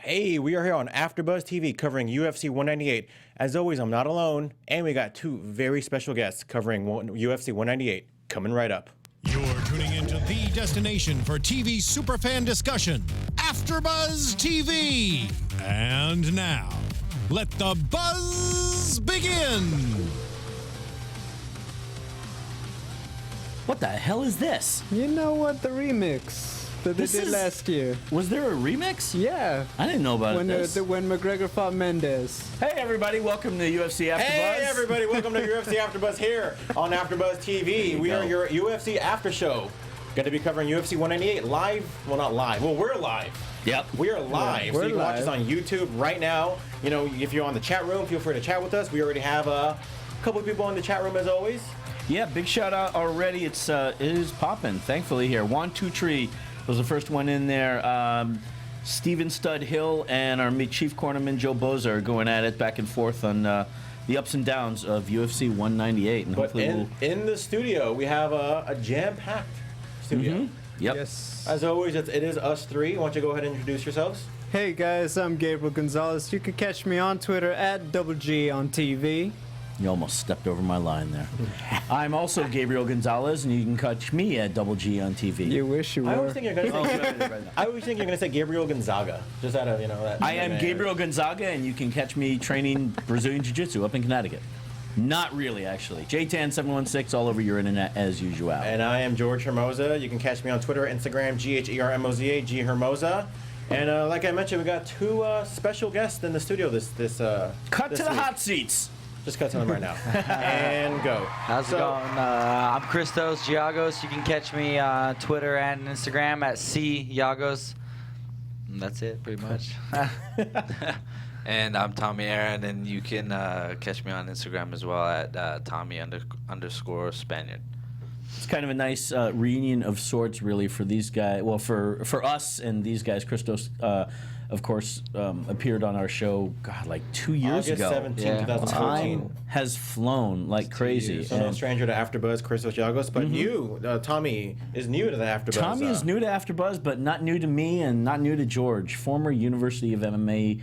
Hey, we are here on AfterBuzz TV covering UFC 198. As always, I'm not alone, and we got two very special guests covering UFC 198 coming right up. You're tuning into the destination for TV superfan discussion, AfterBuzz TV. And now, let the buzz begin. What the hell is this? You know what? The remix that they did last year. Was there a remix? Yeah. I didn't know about this. When McGregor fought Mendez. Hey everybody, welcome to UFC AfterBuzz. Hey everybody, welcome to UFC AfterBuzz here on AfterBuzz TV. We are your UFC After Show. Going to be covering UFC 198 live. Well, not live. Well, we're live. Yep. We are live. Yeah, so we're you can watch live. us on YouTube right now. You know, if you're on the chat room, feel free to chat with us. We already have a couple of people in the chat room as always. Yeah, big shout out already. It is popping, thankfully here. Juan Tutri was the first one in there. Steven Stud Hill and our chief cornerman Joe Boza are going at it back and forth on the ups and downs of UFC 198. And But hopefully in the studio, we have a jam-packed studio. Yep. Yes. As always, it is us three. Why don't you go ahead and introduce yourselves? Hey guys, I'm Gabriel Gonzalez. You can catch me on Twitter at Double G on TV. You almost stepped over my line there. I'm also Gabriel Gonzalez, and you can catch me at Double G on TV. You wish you were. I always think you're going Oh, to say. good. I always think you're going to say Gabriel Gonzaga, just out of that. I am name. Gabriel Gonzaga, and you can catch me training Brazilian Jiu-Jitsu up in Connecticut. Not really, actually. JTAN716 all over your internet as usual. And I am George Hermoza. You can catch me on Twitter, Instagram, GHERMOZA, G Hermoza. And like I mentioned, we got two special guests in the studio this Cut this to the week. hot seats. Just cut to them right now. And go. How's it going? I'm Christos Glagos. You can catch me on Twitter and Instagram at CYagos. And that's it, pretty much. And I'm Tommy Aaron, and you can catch me on Instagram as well at Tommy_Spaniard. It's kind of a nice reunion of sorts, really, for these guys. Well, for us and these guys. Christos, of course, appeared on our show, God, like 2 years August ago. 17, Yeah. 2014. Time has flown like crazy. So no And stranger to AfterBuzz, Christos Glagos, but you, Tommy, is new to the AfterBuzz. Tommy is new to AfterBuzz, but not new to me and not new to George. Former University of MMA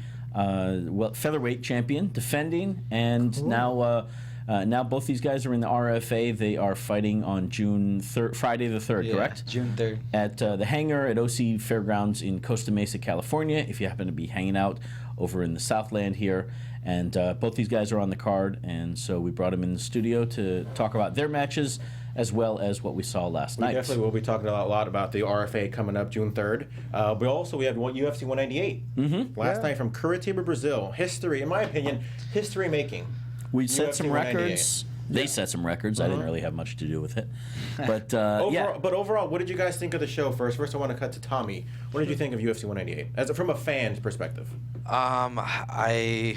featherweight champion, defending, and now both these guys are in the RFA. They are fighting on June 3rd, Friday the 3rd, correct? June 3rd. At the hangar at OC Fairgrounds in Costa Mesa, California, if you happen to be hanging out over in the Southland here. And both these guys are on the card, and so we brought them in the studio to talk about their matches as well as what we saw last night. We definitely will be talking a lot about the RFA coming up June 3rd. But also we have UFC 198 last night from Curitiba, Brazil. History, in my opinion, history making. We set UFC some 198. records. They set some records. I didn't really have much to do with it. But yeah. But overall, what did you guys think of the show first? First, I want to cut to Tommy. What did you think of UFC 198 from a fan's perspective? I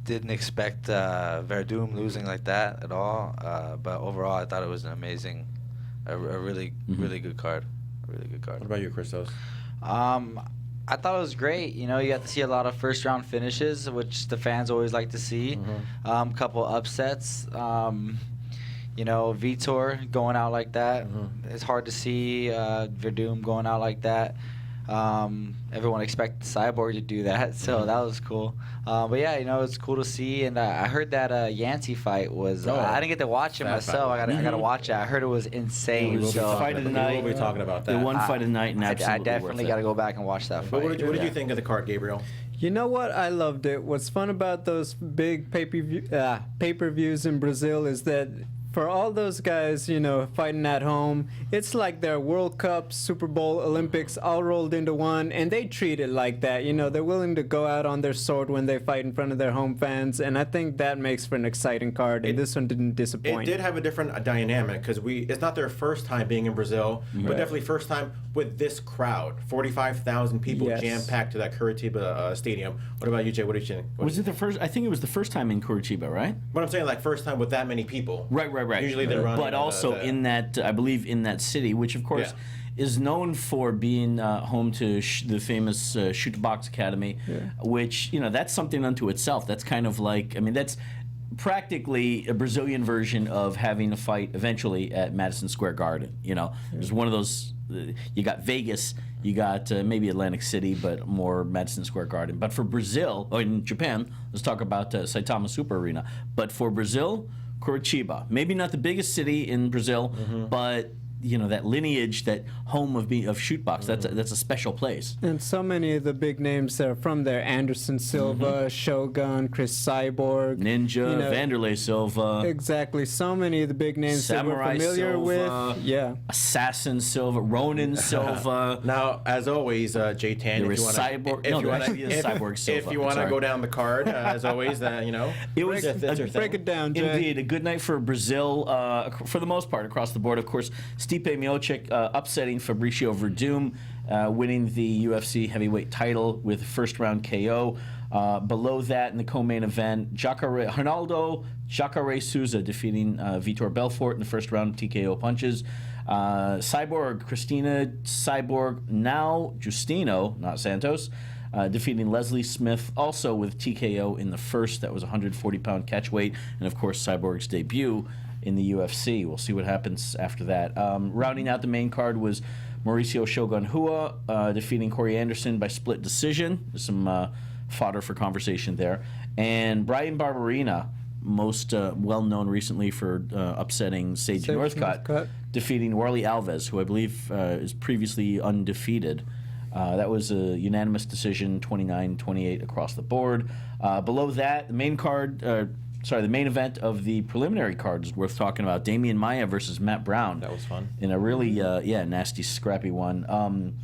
didn't expect Werdum losing like that at all, but overall, I thought it was an amazing, a really good card. A really good card. What about you, Christos? I thought it was great. You know, you got to see a lot of first-round finishes, which the fans always like to see. Couple upsets. You know, Vitor going out like that. It's hard to see Werdum going out like that. Everyone expected Cyborg to do that, so that was cool. But yeah, you know, it's cool to see. And I heard that Yancey fight was. I didn't get to watch it myself. fight. I got to watch it. I heard it was insane. It was so fight of the night. We'll be talking about that. The one fight of the night, and I absolutely definitely got to go back and watch that fight. But what did you think of the card, Gabriel? You know what? I loved it. What's fun about those big pay-per-views in Brazil is that for all those guys, you know, fighting at home, it's like their World Cup, Super Bowl, Olympics all rolled into one, and they treat it like that. You know, they're willing to go out on their sword when they fight in front of their home fans, and I think that makes for an exciting card, and this one didn't disappoint. It did have a different dynamic because it's not their first time being in Brazil, but definitely first time with this crowd, 45,000 people jam-packed to that Curitiba stadium. What about you, Jay? What did you think? Was it the first? I think it was the first time in Curitiba, right? But I'm saying like first time with that many people. Right. Usually they run. But also in that, I believe, in that city, which of course is known for being home to the famous Shoot Box Academy, which, you know, that's something unto itself. That's kind of like, I mean, that's practically a Brazilian version of having a fight eventually at Madison Square Garden. You know, it was one of those you got Vegas, you got maybe Atlantic City, but more Madison Square Garden. But for Brazil, or in Japan, let's talk about Saitama Super Arena. But for Brazil, Curitiba, maybe not the biggest city in Brazil, but that lineage, that home of shootbox, that's a special place. And so many of the big names that are from there: Anderson Silva, Shogun, Chris Cyborg, Ninja, Vanderlei Silva. Exactly. So many of the big names Samurai that we're familiar Silva, with. Yeah. Assassin Silva, Ronin Silva. Now, as always, J-Tan, There if you was want Cyborg. to, No, there actually is Cyborg Silva. If you want to go down the card, as always, It was Break it down, Jay. Indeed, a good night for Brazil, for the most part, across the board. Of course, Stipe Miocic upsetting Fabricio Werdum, winning the UFC heavyweight title with first-round KO. Below that, in the co-main event, Ronaldo Jacare Souza defeating Vitor Belfort in the first round TKO punches. Cyborg, Christina Cyborg, now Justino, not Santos, defeating Leslie Smith, also with TKO in the first. That was 140-pound catchweight. And, of course, Cyborg's debut in the UFC. We'll see what happens after that. Rounding out the main card was Mauricio Shogun Rua defeating Corey Anderson by split decision. There's some fodder for conversation there. And Brian Barberena, most well-known recently for upsetting Sage Northcutt, defeating Warley Alves, who I believe is previously undefeated. That was a unanimous decision, 29-28 across the board. Below that, the main card... the main event of the preliminary card is worth talking about. Damian Maia versus Matt Brown. That was fun. In a really, nasty, scrappy one.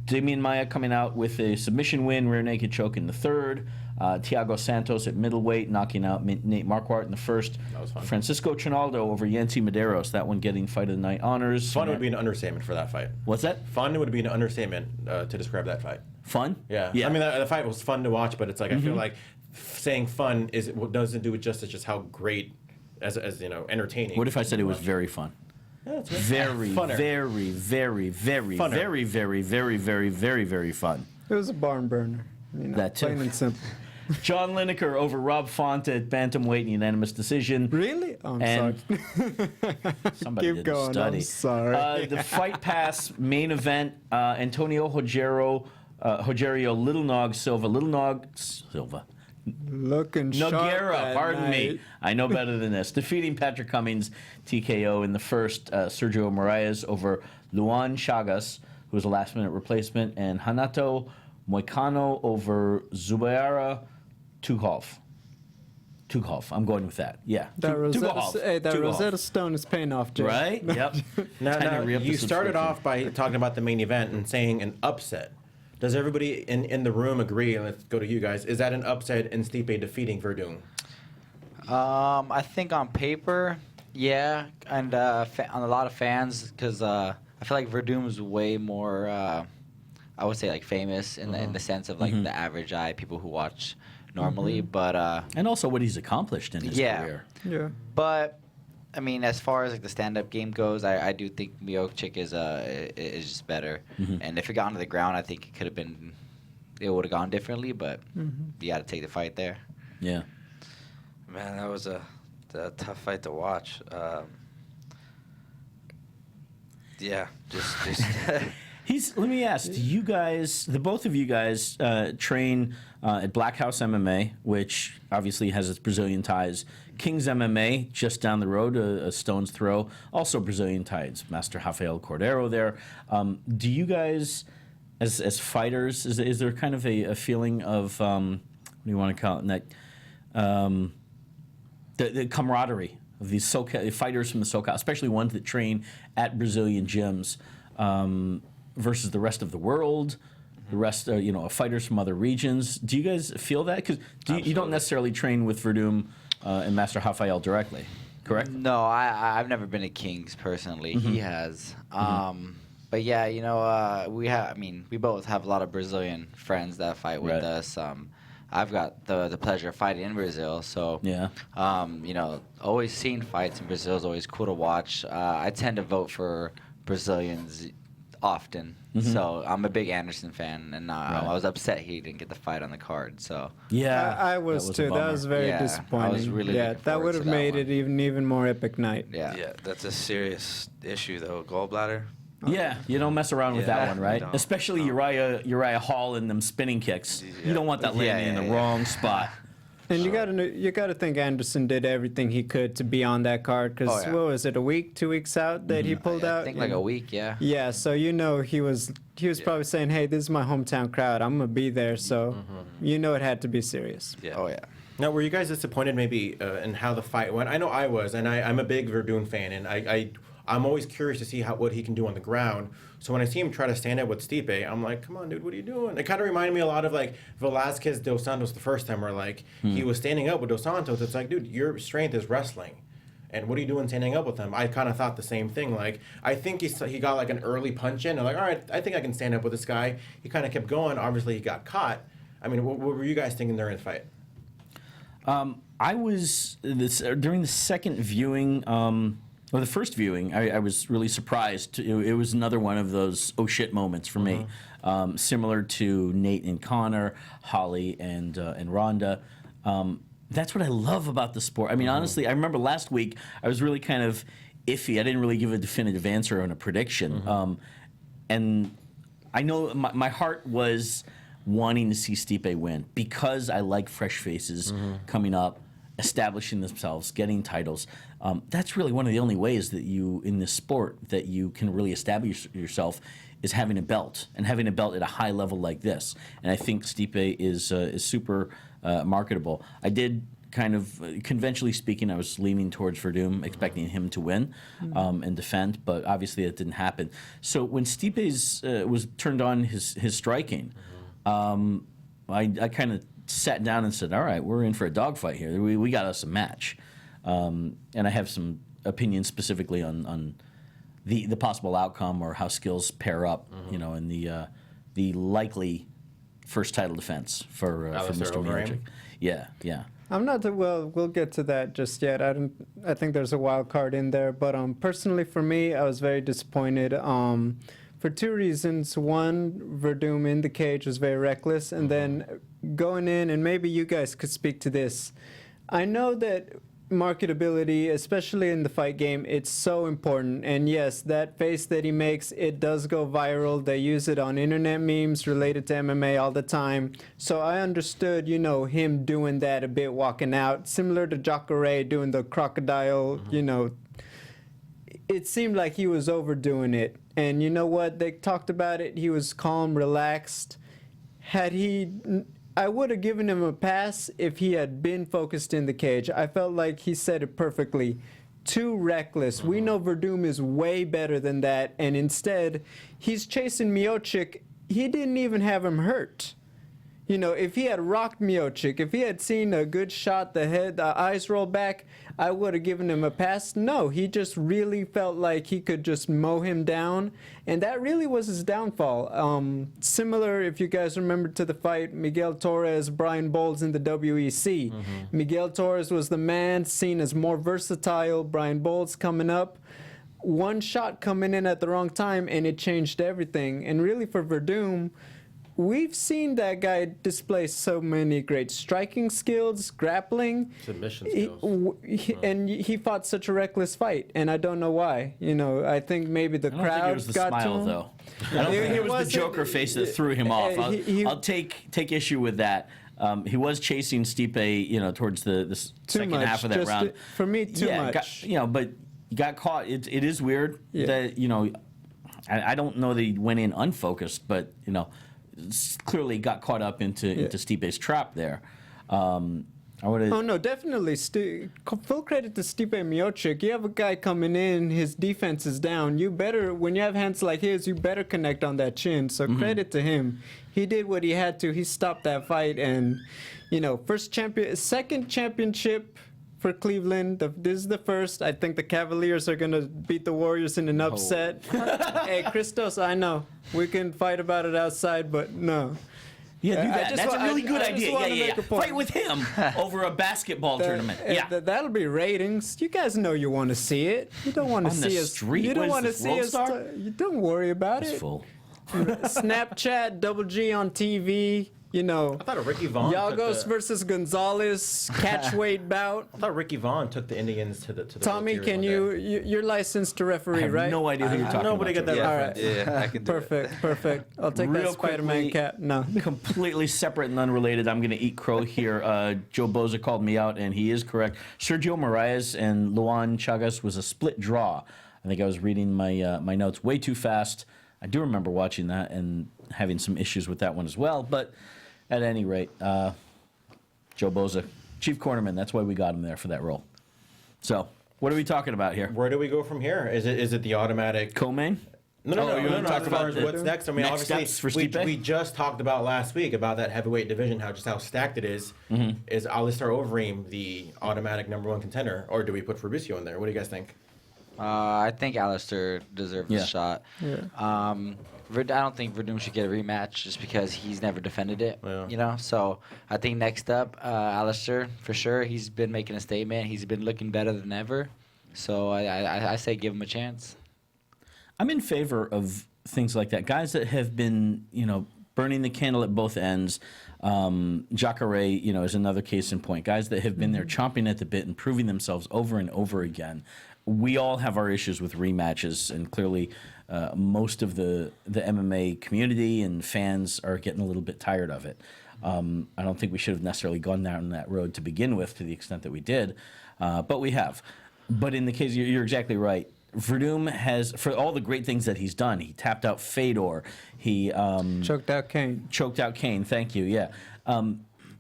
Damian Maia coming out with a submission win, rear naked choke in the third. Thiago Santos at middleweight, knocking out Nate Marquardt in the first. That was fun. Francisco Trinaldo over Yancy Medeiros, that one getting Fight of the Night honors. Fun would be an understatement for that fight. What's that? Fun would be an understatement to describe that fight. Fun? Yeah. I mean, the fight was fun to watch, but it's like I feel like saying fun doesn't do it justice. Just how great, as entertaining. What if I said it was very fun? Yeah, that's right. Very, Funner. very, very, very, Funner. very, very, very, very, very, very fun. It was a barn burner. That too. Plain and simple. John Lineker over Rob Font at bantamweight in unanimous decision. Really? Oh, I'm And- sorry. Somebody Keep didn't going. study. I'm sorry. The Fight Pass main event, Antonio Rogerio Little Nog Silva. Looking sharp Nogueira, that pardon me. night. I know better than this. Defeating Patrick Cummings TKO in the first. Sergio Moraes over Luan Chagas, who was a last-minute replacement, and Hanato Moicano over Zubaira Tukhov. I'm going with that. Yeah. That Tukhov. Rosetta Stone is paying off, Jay. Right? Yep. Now, re-up the you started subscription. off by talking about the main event and saying an upset. Does everybody in the room agree? And let's go to you guys. Is that an upset in Stipe defeating Werdum? I think on paper, yeah, and on a lot of fans, because I feel like Verdum's way more, I would say, like famous in the sense of like the average eye, people who watch normally. But And also what he's accomplished in his career. Yeah. but I mean, as far as like the stand-up game goes, I do think Miocic is just better. And if it got onto the ground, I think it would have gone differently. But you got to take the fight there. Yeah. Man, that was a tough fight to watch. Yeah, just Let me ask, do you guys, the both of you guys, train at Black House MMA, which obviously has its Brazilian ties. King's MMA, just down the road, a stone's throw, also Brazilian ties. Master Rafael Cordeiro there. Do you guys, as fighters, is there kind of a feeling of, what do you want to call it, that the camaraderie of these fighters from the SoCal, especially ones that train at Brazilian gyms, versus the rest of the world, the rest, fighters from other regions. Do you guys feel that? Because you don't necessarily train with Werdum and Master Rafael directly, correct? No, I've never been to King's personally. He has. But yeah, we both have a lot of Brazilian friends that fight with us. I've got the pleasure of fighting in Brazil, so Yeah. Always seeing fights in Brazil is always cool to watch. I tend to vote for Brazilians often, so I'm a big Anderson fan, and I was upset he didn't get the fight on the card. So Yeah, I was a too. That bummer. was very Yeah, I was disappointing. really looking that forward would to have that made one. it even more epic night. yeah. yeah, that's a serious issue though. Gallbladder. Yeah, you don't mess around with that one, right? don't. Especially Uriah Hall and them spinning kicks. You don't want that landing in the wrong spot. And you gotta think Anderson did everything he could to be on that card because what was it, a week, 2 weeks out that he pulled out? I think like a week, yeah. Yeah, so he was probably saying, "Hey, this is my hometown crowd. I'm gonna be there." So it had to be serious. Yeah. Oh yeah. Now, were you guys disappointed maybe in how the fight went? I know I was, and I'm a big Werdum fan, and I'm always curious to see what he can do on the ground. So when I see him try to stand up with Stipe, I'm like, come on, dude, what are you doing? It kind of reminded me a lot of like Velasquez Dos Santos the first time, where like he was standing up with Dos Santos. It's like, dude, your strength is wrestling. And what are you doing standing up with him? I kind of thought the same thing. Like, I think he got like an early punch in. And like, all right, I think I can stand up with this guy. He kind of kept going. Obviously, he got caught. I mean, what were you guys thinking during the fight? I was during the second viewing, or the first viewing. I was really surprised. It was another one of those oh shit moments for me, similar to Nate and Connor, Holly and Rhonda. That's what I love about the sport. I mean, honestly, I remember last week I was really kind of iffy. I didn't really give a definitive answer on a prediction, and I know my heart was wanting to see Stipe win because I like fresh faces coming up, establishing themselves, getting titles. That's really one of the only ways that you, in this sport, that you can really establish yourself is having a belt, and having a belt at a high level like this. And I think Stipe is super marketable. I did kind of, conventionally speaking, I was leaning towards Werdum, expecting him to win and defend, but obviously that didn't happen. So when Stipe's was turned on his striking, I kind of sat down and said, all right, we're in for a dogfight here. We got us a match. And I have some opinions specifically on the possible outcome or how skills pair up, in the likely first title defense for Mr. Miocic. Yeah. I'm not we'll get to that just yet. I think there's a wild card in there, but personally for me, I was very disappointed. For two reasons. One, Werdum in the cage was very reckless, and then going in, and maybe you guys could speak to this. I know that marketability, especially in the fight game, it's so important. And yes, that face that he makes, it does go viral. They use it on internet memes related to MMA all the time. So I understood, him doing that a bit, walking out, similar to Jacare doing the crocodile, It seemed like he was overdoing it. And you know what? They talked about it. He was calm, relaxed. I would have given him a pass if he had been focused in the cage. I felt like he said it perfectly. Too reckless. We know Werdum is way better than that. And instead, he's chasing Miocic. He didn't even have him hurt. If he had rocked Miocic, if he had seen a good shot, the head, the eyes roll back, I would have given him a pass. No, he just really felt like he could just mow him down, and that really was his downfall. Similar, if you guys remember, to the fight Miguel Torres, Brian Bowles in the WEC. Miguel Torres was the man, seen as more versatile. Brian Bowles coming up. One shot coming in at the wrong time, and it changed everything. And really for Werdum, we've seen that guy display so many great striking skills, grappling. Submission skills. And he fought such a reckless fight, and I don't know why. I think maybe the crowd think it was the got smile, to him. though. I don't think it was the Joker face that threw him off. I'll take issue with that. He was chasing Stipe, towards the second half of that round. For me, too much. But he got caught. It is weird that I don't know that he went in unfocused, but clearly got caught up into Stipe's trap there. Oh no, definitely. Full credit to Stipe Miocic. You have a guy coming in, his defense is down. When you have hands like his, you better connect on that chin. So credit to him. He did what he had to. He stopped that fight, and second championship for Cleveland. This is the first. I think the Cavaliers are gonna beat the Warriors in an upset. Hey, Christos, I know we can fight about it outside, but no. Yeah, do that. That's a really good idea. Yeah. Fight with him over a basketball tournament. Yeah, that'll be ratings. You guys know you want to see it. You don't want to see us. You don't want to see us. You don't worry about it. Full. Snapchat, Double G on TV. I thought Ricky Vaughn. Glagos versus Gonzalez catchweight bout. I thought Ricky Vaughn took the Indians to the. Tommy, World can Series you're licensed to referee, I have right? no idea who you're talking nobody about. get that Joe. reference. Yeah, I can do it. Perfect. I'll take that Real Spider-Man quickly, cap. No. Completely separate and unrelated. I'm going to eat crow here. Joe Boza called me out, and he is correct. Sergio Moraes and Luan Chagas was a split draw. I think I was reading my notes way too fast. I do remember watching that and having some issues with that one as well. But at any rate, Joe Boza, chief cornerman. That's why we got him there for that role. So, what are we talking about here? Where do we go from here? Is it the automatic? Co-main? No. you wanna talk As far about as the what's next? I mean, next steps for obviously, Stipe? we just talked about last week about that heavyweight division, how stacked it is. Mm-hmm. Is Alistair Overeem the automatic #1 contender, or do we put Fabricio in there? What do you guys think? I think Alistair deserves Yeah. a shot. Yeah. I don't think Werdum should get a rematch just because he's never defended it. Yeah. So I think next up, Alistair for sure. He's been making a statement. He's been looking better than ever. So I say give him a chance. I'm in favor of things like that. Guys that have been, burning the candle at both ends. Jacare, is another case in point. Guys that have been there chomping at the bit and proving themselves over and over again. We all have our issues with rematches, and clearly most of the MMA community and fans are getting a little bit tired of it. I don't think we should have necessarily gone down that road to begin with to the extent that we did, but we have. But in the case, you're exactly right. Werdum has, for all the great things that he's done, he tapped out Fedor. He Choked out Kane. choked out Kane. Thank you. Yeah.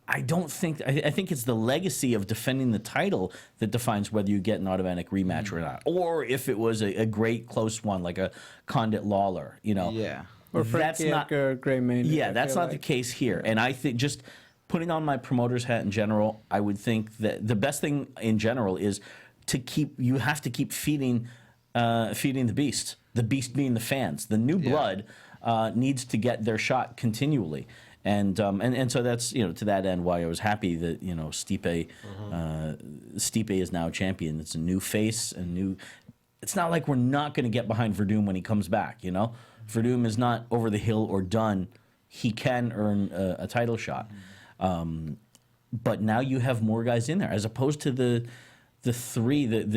I don't think. I think it's the legacy of defending the title that defines whether you get an automatic rematch or not, or if it was a great close one like a Condit Lawler. Yeah. Or that's Frankie not. Edgar, Gray Maynard. Yeah, I that's feel not the like. case here. And I think just putting on my promoter's hat in general, I would think that the best thing in general is you have to keep feeding the beast. The beast being the fans. The new blood needs to get their shot continually. And so that's to that end why I was happy that Stipe is now champion. It's a new face, It's not like we're not going to get behind Werdum when he comes back. Werdum is not over the hill or done. He can earn a title shot, but now you have more guys in there as opposed to the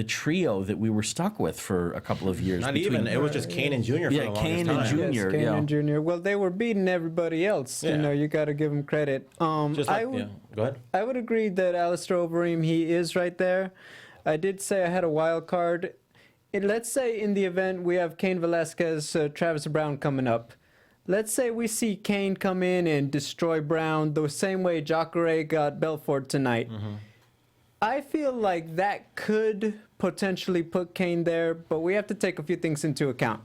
trio that we were stuck with for a couple of years. Not even. It was just Kane and Jr. for the longest Kane and time. Jr. Yes, Kane yeah. and Jr. Well, they were beating everybody else. Yeah. You got to give them credit. Just like, Go ahead. I would agree that Alistair Overeem, he is right there. I did say I had a wild card. Let's say in the event we have Cain Velasquez, Travis Brown coming up. Let's say we see Cain come in and destroy Brown the same way Jacare got Belfort tonight. I feel like that could potentially put Cain there, but we have to take a few things into account.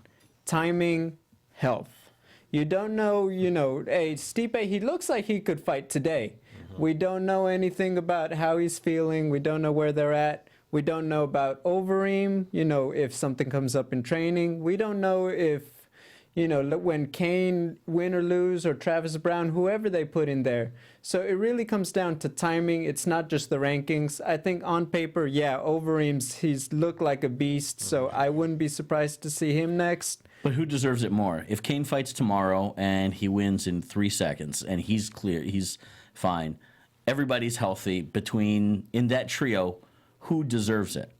Timing, health. You don't know, hey, Stipe, he looks like he could fight today. We don't know anything about how he's feeling. We don't know where they're at. We don't know about Overeem, if something comes up in training. We don't know if, when Cain win or lose, or Travis Brown, whoever they put in there. So it really comes down to timing. It's not just the rankings. I think on paper, he's looked like a beast, so I wouldn't be surprised to see him next. But who deserves it more? If Cain fights tomorrow and he wins in 3 seconds and he's clear, he's fine, everybody's healthy, in that trio, who deserves it?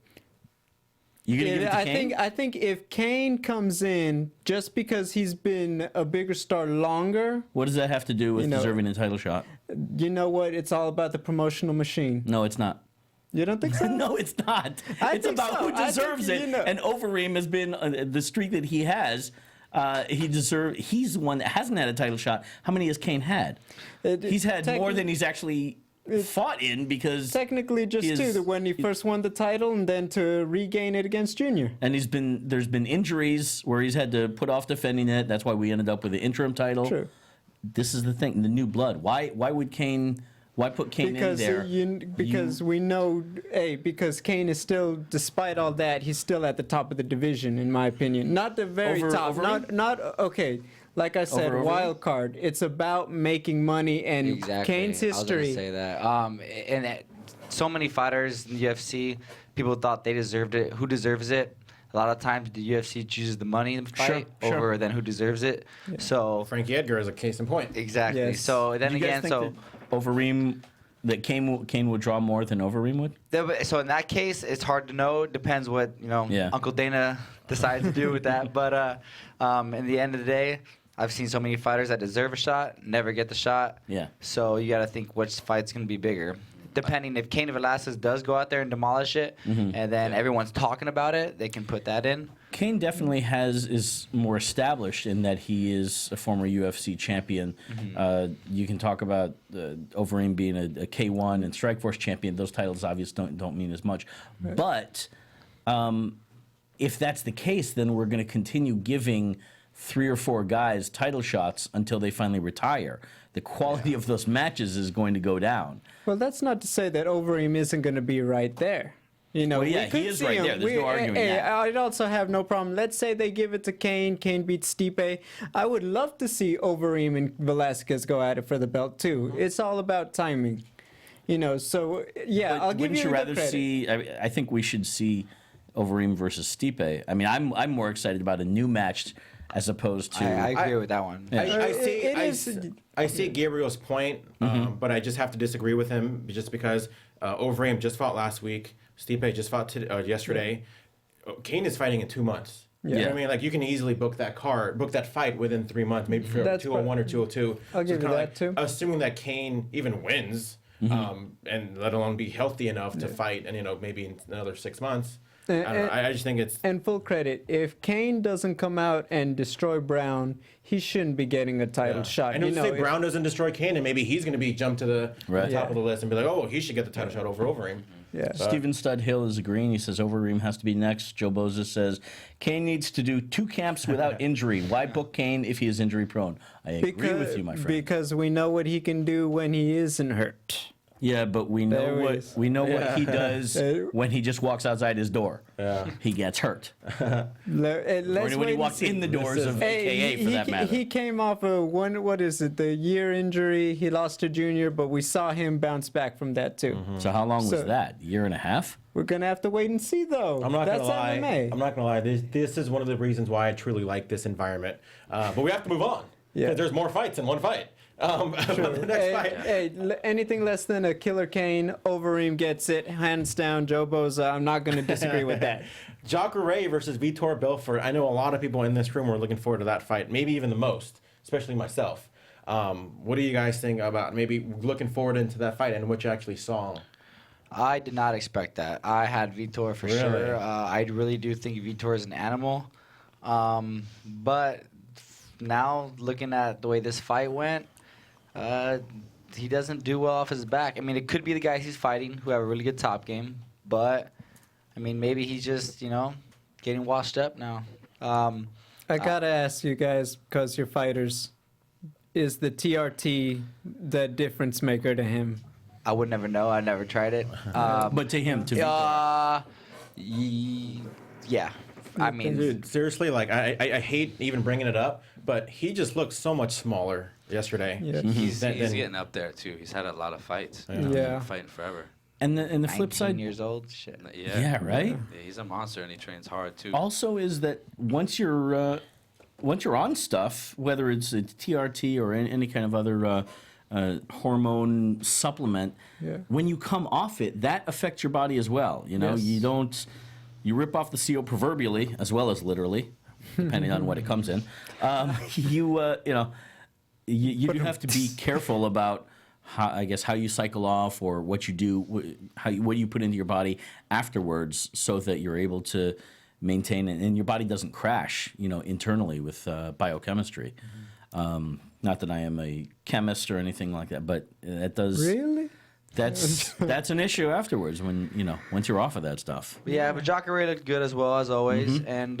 You gonna give it to Cain? I think if Cain comes in just because he's been a bigger star longer, What does that have to do with deserving a title shot? you know what? It's all about the promotional machine. No, it's not. You don't think so? No, it's not. I It's think about so. who I deserves think, it. And Overeem has been the streak that he has. He's the one that hasn't had a title shot. How many has Cain had? He's had more than he's actually fought in because Technically just two, when he first won the title and then to regain it against Junior. And there's been injuries where he's had to put off defending it. That's why we ended up with the interim title. True. This is the thing, the new blood. Why would Cain? Why put Cain in there? We know, because Cain is still, despite all that, he's still at the top of the division, in my opinion. Not the very top. Okay. Like I said, wild card. It's about making money and Exactly. Cain's I was history. gonna say that. And so many fighters in the UFC, people thought they deserved it. Who deserves it? a lot of times the UFC chooses the money in the fight Sure. over than who deserves it. So Frankie Edgar is a case in point. exactly. Yes. So then Do you guys again, think so. that Overeem, that Kane would draw more than Overeem would? So in that case, it's hard to know. It depends what Yeah. Uncle Dana decides to do with that. But in the end of the day, I've seen so many fighters that deserve a shot, never get the shot. Yeah. So you got to think which fight's going to be bigger. Depending if Cain Velasquez does go out there and demolish it, and then everyone's talking about it, they can put that in. Kane definitely is more established in that he is a former UFC champion. You can talk about Overeem being a K1 and Strikeforce champion. Those titles obviously don't mean as much. Right. But if that's the case, then we're going to continue giving 3 or 4 guys title shots until they finally retire. The quality of those matches is going to go down. Well, that's not to say that Overeem isn't going to be right there. You know, Well, yeah, we could he is see right him. there. There's no arguing that. I'd also have no problem. Let's say they give it to Kane. Kane beats Stipe. I would love to see Overeem and Velasquez go at it for the belt too. It's all about timing. You know, so yeah, But I'll give wouldn't you you the rather credit. see? I think we should see Overeem versus Stipe. I mean, I'm more excited about a new match as opposed to. I agree with that one. I see Gabriel's point, but I just have to disagree with him just because Overeem just fought last week. Stipe just fought yesterday. Kane is fighting in 2 months. Yeah. You know what I mean? Like, you can easily book that fight within 3 months, maybe for That's 201 or 202. I'll give you kinda that, too. Assuming that Kane even wins, and let alone be healthy enough to fight, and maybe in another 6 months. I don't know. I just think it's. And full credit, if Kane doesn't come out and destroy Brown, he shouldn't be getting a title shot. And say Brown doesn't destroy Kane, and maybe he's going to be jumped to the top of the list and be like, oh, he should get the title shot over him. Yeah. Steven Stud Hill is agreeing. He says Overeem has to be next. Joe Boza says Kane needs to do 2 camps without injury. Why book Kane if he is injury prone? I agree with you, my friend. Because we know what he can do when he isn't hurt. Yeah, but we know There what it is. what he does when he just walks outside his door. Yeah. He gets hurt. Let's Or when he walks in the doors of AKA, for that matter. He came off a the year injury. He lost to Junior, but we saw him bounce back from that too. So how long was So- that? Year and a half? We're gonna have to wait and see, though. I'm not That's gonna lie. MMA. I'm not gonna lie. This is one of the reasons why I truly like this environment. But we have to move on. Yeah. Because there's more fights in one fight. The next fight. Anything less than a Killer Kane, Overeem gets it, hands down. Joe Boza. I'm not going to disagree with that. Jacare versus Vitor Belfort. I know a lot of people in this room were looking forward to that fight, maybe even the most, especially myself. What do you guys think about maybe looking forward into that fight and what you actually saw? I did not expect that. I had Vitor for sure. I really do think Vitor is an animal. But now looking at the way this fight went, he doesn't do well off his back. I mean, it could be the guys he's fighting who have a really good top game, but I mean, maybe he's just getting washed up now. I gotta ask you guys, because you're fighters, is the TRT the difference maker to him? I would never know. I never tried it. But to him, to Vitor. Yeah. I mean, Dude, seriously, like I hate even bringing it up, but he just looked so much smaller yesterday. Yeah. He's getting up there too. He's had a lot of fights. Yeah. He's been fighting forever. And the flip 19 side, years old. Shit. yeah, right. Yeah, he's a monster and he trains hard too. Also, is that once you're on stuff, whether it's a TRT or any kind of other hormone supplement, when you come off it, that affects your body as well. Yes. You rip off the seal proverbially as well as literally, depending on what it comes in. You do have to be careful about how you cycle off or what you do, what you put into your body afterwards, so that you're able to maintain it and your body doesn't crash, internally with biochemistry. Not that I am a chemist or anything like that, but that does. Really? That's an issue afterwards when once you're off of that stuff. Yeah, but Jacare looked good as well as always, and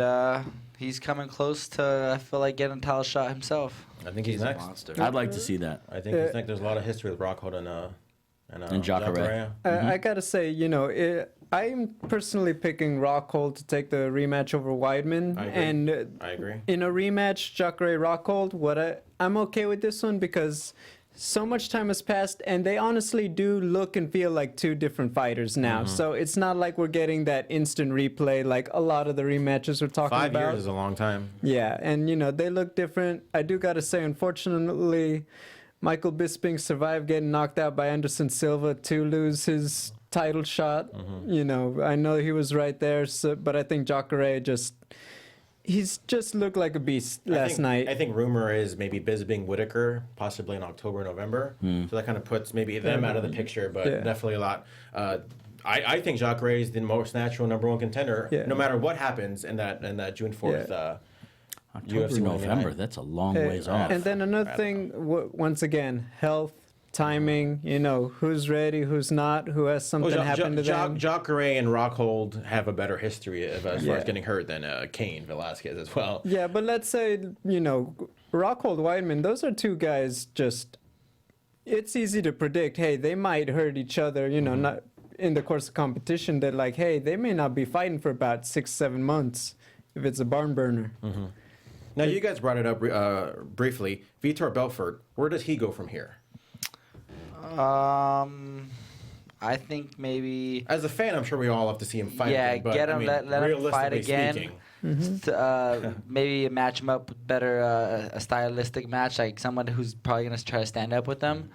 he's coming close to, I feel like, getting a title shot himself. I think he's a next. monster. I'd like to see that. I think he's next. There's a lot of history with Rockhold and Jacare. I gotta say, I'm personally picking Rockhold to take the rematch over Weidman. I agree. And I agree. in a rematch, Jacare Rockhold, I'm okay with this one because so much time has passed, and they honestly do look and feel like two different fighters now. So it's not like we're getting that instant replay like a lot of the rematches we're talking 5 about. years is a long time. Yeah, and they look different. I do got to say, unfortunately, Michael Bisping survived getting knocked out by Anderson Silva to lose his title shot. I know he was right there, but I think Jacare he's just looked like a beast last night. I think rumor is maybe Bisping Whitaker, possibly in October, November. So that kind of puts maybe them out of the picture, but definitely a lot. I think Jacare is the most natural number one contender, no matter what happens in that June 4th. October, UFC November. That's a long ways off. And then another thing, once again, health, timing. Who's ready, who's not, who has something happen to them. Jacare and Rockhold have a better history as far as getting hurt than Cain Velasquez as well. Yeah, but let's say Rockhold, Weidman, those are two guys. Just it's easy to predict. Hey, they might hurt each other. Not in the course of competition. That like, hey, they may not be fighting for about 6-7 months if it's a barn burner. Now you guys brought it up briefly. Vitor Belfort, where does he go from here? I think maybe. As a fan, I'm sure we all love to see him fight. Yeah, again, but, get him. Let him fight again. Speaking, Maybe match him up with better, a stylistic match, like someone who's probably gonna try to stand up with them.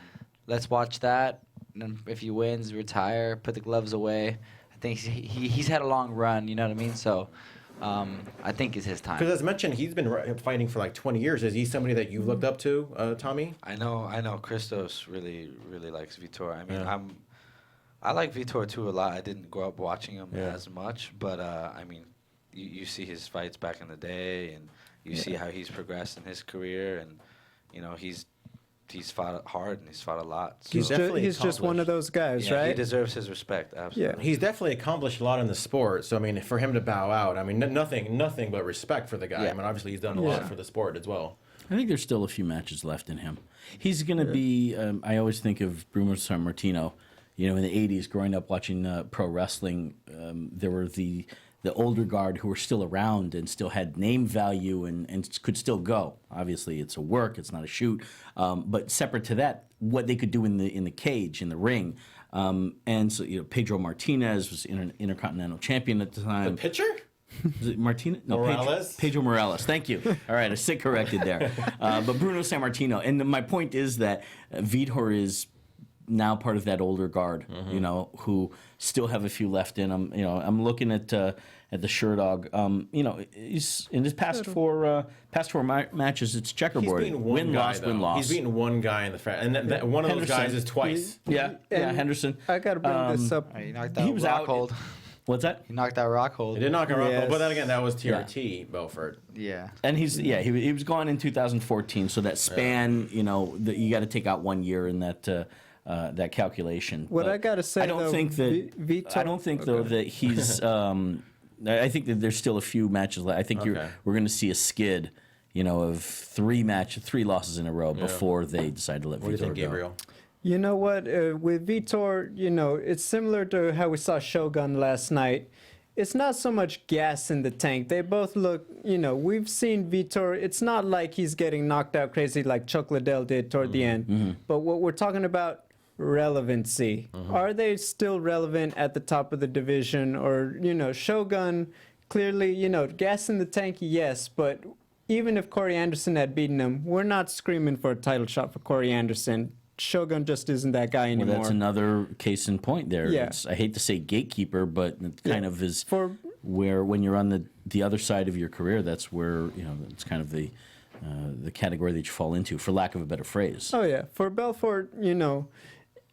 Let's watch that. And if he wins, retire, put the gloves away. I think he's had a long run. You know what I mean? So. I think it's his time. Because as mentioned, he's been fighting for like 20 years. Is he somebody that you've looked up to, Tommy? I know. Christos really likes Vitor. I mean, I like Vitor too a lot. I didn't grow up watching him as much, but I mean, you see his fights back in the day, and you see how he's progressed in his career, and he's fought hard and he's fought a lot. So. He's just one of those guys, right? He deserves his respect, absolutely. Yeah, he's definitely accomplished a lot in the sport. So I mean, for him to bow out, I mean, nothing but respect for the guy. I mean, obviously he's done a lot for the sport as well. I think there's still a few matches left in him. He's going to be. I always think of Bruno Sammartino. In the '80s, growing up watching pro wrestling, there were the older guard who were still around and still had name value and could still go. Obviously, it's a work, it's not a shoot. But separate to that, what they could do in the cage, in the ring. And so, Pedro Martinez was intercontinental champion at the time. The pitcher? Was it Martinez? No, Morales? Pedro Morales. Thank you. All right, I sit corrected there. But Bruno Sammartino. And my point is that Vitor is now part of that older guard, who still have a few left in them. I'm looking at the Sherdog. He's in his past four matches. It's checkerboard. He's beaten one win, guy, loss, though. win, loss. He's beaten one guy in the fight, and one of those Henderson. guys is twice. Yeah, Henderson. I gotta bring this up. He knocked out He was out. Rockhold. What's that? He knocked out Rockhold. He did knock him Yes. out, but then again, that was TRT Belfort. Yeah. And he was gone in 2014. So that span, you got to take out 1 year in that calculation. What But I gotta say, I don't though, think that. Vitor, I don't think though that he's. I think that there's still a few matches left. I think we're going to see a skid, of three losses in a row before they decide to let Vitor What do you think, go. Gabriel? You know what? With Vitor, it's similar to how we saw Shogun last night. It's not so much gas in the tank. They both look, we've seen Vitor. It's not like he's getting knocked out crazy like Chuck Liddell did toward the end. But what we're talking about, relevancy. Are they still relevant at the top of the division? Or, Shogun, clearly, gas in the tank, yes. But even if Corey Anderson had beaten him, we're not screaming for a title shot for Corey Anderson. Shogun just isn't that guy anymore. Well, that's another case in point there. Yeah. I hate to say gatekeeper, but it kind of is where when you're on the other side of your career, that's where, it's kind of the category that you fall into, for lack of a better phrase. Oh, yeah. For Belfort,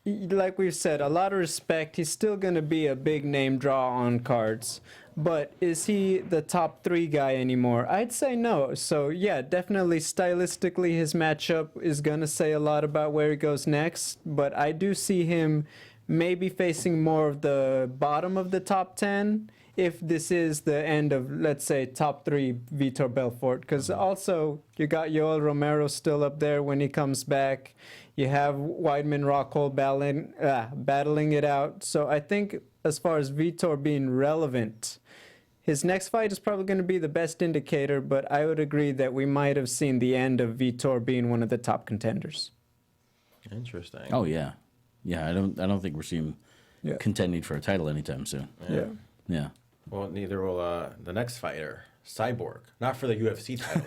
like we've said, a lot of respect. He's still going to be a big name draw on cards. But is he the top 3 guy anymore? I'd say no. So, yeah, definitely stylistically his matchup is going to say a lot about where he goes next. But I do see him maybe facing more of the bottom of the top 10 if this is the end of, let's say, top 3 Vitor Belfort. Because also you got Yoel Romero still up there when he comes back. You have Weidman, Rockhold battling it out. So I think as far as Vitor being relevant, his next fight is probably going to be the best indicator, but I would agree that we might have seen the end of Vitor being one of the top contenders. Interesting. Oh yeah, yeah. I don't think we're seeing Yeah. contending for a title anytime soon. Yeah. Yeah. Well, neither will the next fighter, Cyborg. Not for the UFC title,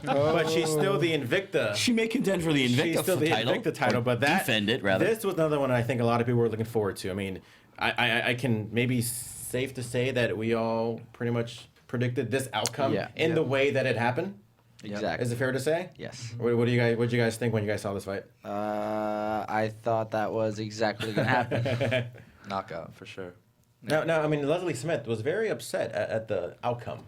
but she's still the Invicta. She may contend for the Invicta She's still the title. Invicta title, or but that defend it rather. This was another one I think a lot of people were looking forward to. I mean, I can maybe safe to say that we all pretty much predicted this outcome in the way that it happened. Exactly. Is it fair to say? Yes. What do you guys think when you guys saw this fight? I thought that was exactly going to happen. Knockout for sure. Now, I mean, Leslie Smith was very upset at the outcome.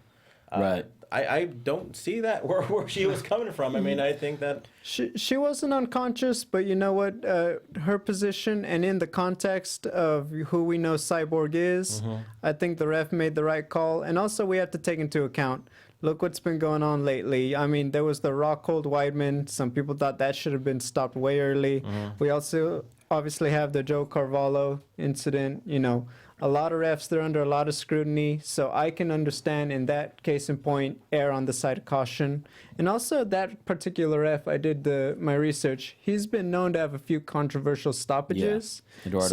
Right. I don't see that where she was coming from. I mean, I think that She wasn't unconscious, but you know what? Her position and in the context of who we know Cyborg is, I think the ref made the right call. And also, we have to take into account, look what's been going on lately. I mean, there was the Rock Hold Weidman. Some people thought that should have been stopped way early. We also obviously have the Joe Carvalho incident. You know, a lot of refs, they're under a lot of scrutiny. So I can understand in that case in point, err on the side of caution. And also that particular ref, I did my research. He's been known to have a few controversial stoppages. Eduardo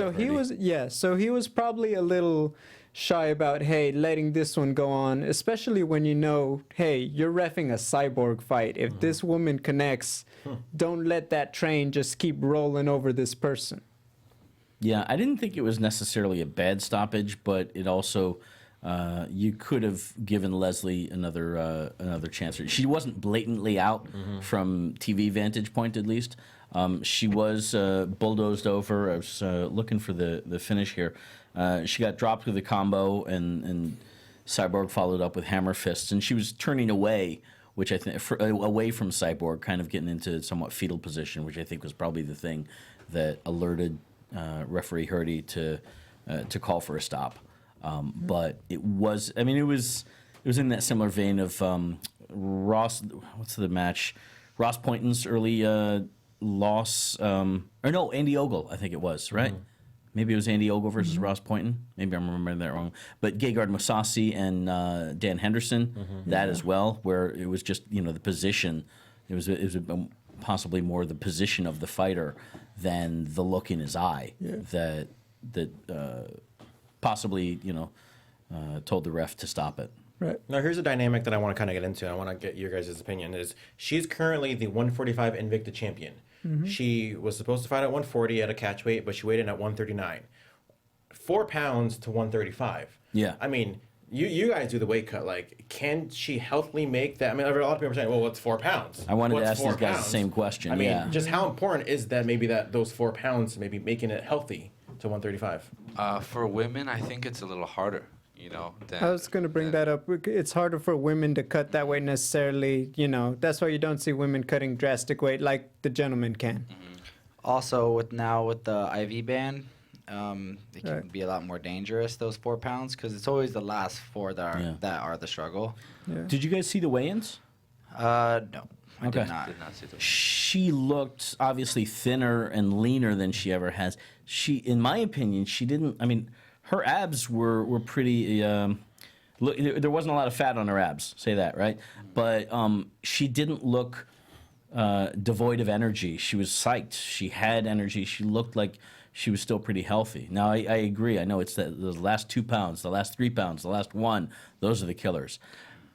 So he was probably a little shy about, hey, letting this one go on, especially when you know, hey, you're reffing a Cyborg fight. If this woman connects, don't let that train just keep rolling over this person. Yeah, I didn't think it was necessarily a bad stoppage, but it also you could have given Leslie another chance. She wasn't blatantly out from TV vantage point, at least. She was bulldozed over. I was looking for the finish here. She got dropped with a combo, and Cyborg followed up with hammer fists, and she was turning away, which I think away from Cyborg, kind of getting into somewhat fetal position, which I think was probably the thing that alerted referee Hurdy to call for a stop. But it was, I mean, it was in that similar vein of Ross. What's the match? Ross Poynton's early loss, or no, Andy Ogle, I think it was, right? Maybe it was Andy Ogle versus Ross Poynton. Maybe I'm remembering that wrong. But Gegard Mousasi and Dan Henderson, that as well, where it was just, you know, the position. It was possibly more the position of the fighter than the look in his eye that possibly, you know, told the ref to stop it. Right. now here's a dynamic that I want to kind of get into. I want to get your guys' opinion. Is she's currently the 145 Invicta champion. She was supposed to fight at 140 at a catch weight, but she weighed in at 139. 4 pounds to 135. Yeah. I mean, you guys do the weight cut. Like, can she healthily make that? I mean, a lot of people are saying, well, what's 4 pounds? I wanted What's to ask 4 these guys pounds? the same question. I mean, yeah. just how important is that maybe that those 4 pounds maybe making it healthy to 135? For women, I think it's a little harder. You know, I was going to bring that up. It's harder for women to cut that weight necessarily. You know, that's why you don't see women cutting drastic weight like the gentleman can. Also, with the IV ban, it can be a lot more dangerous, those 4 pounds, because it's always the last 4 that are the struggle. Yeah. Did you guys see the weigh-ins? No, I Okay. did not. Did not see the She looked obviously thinner and leaner than she ever has. She, in my opinion, she didn't. I mean, her abs were pretty. Look, there wasn't a lot of fat on her abs. Say that, right? But she didn't look devoid of energy. She was psyched. She had energy. She looked like she was still pretty healthy. Now, I agree. I know it's the last 2 pounds, the last 3 pounds, the last 1. Those are the killers.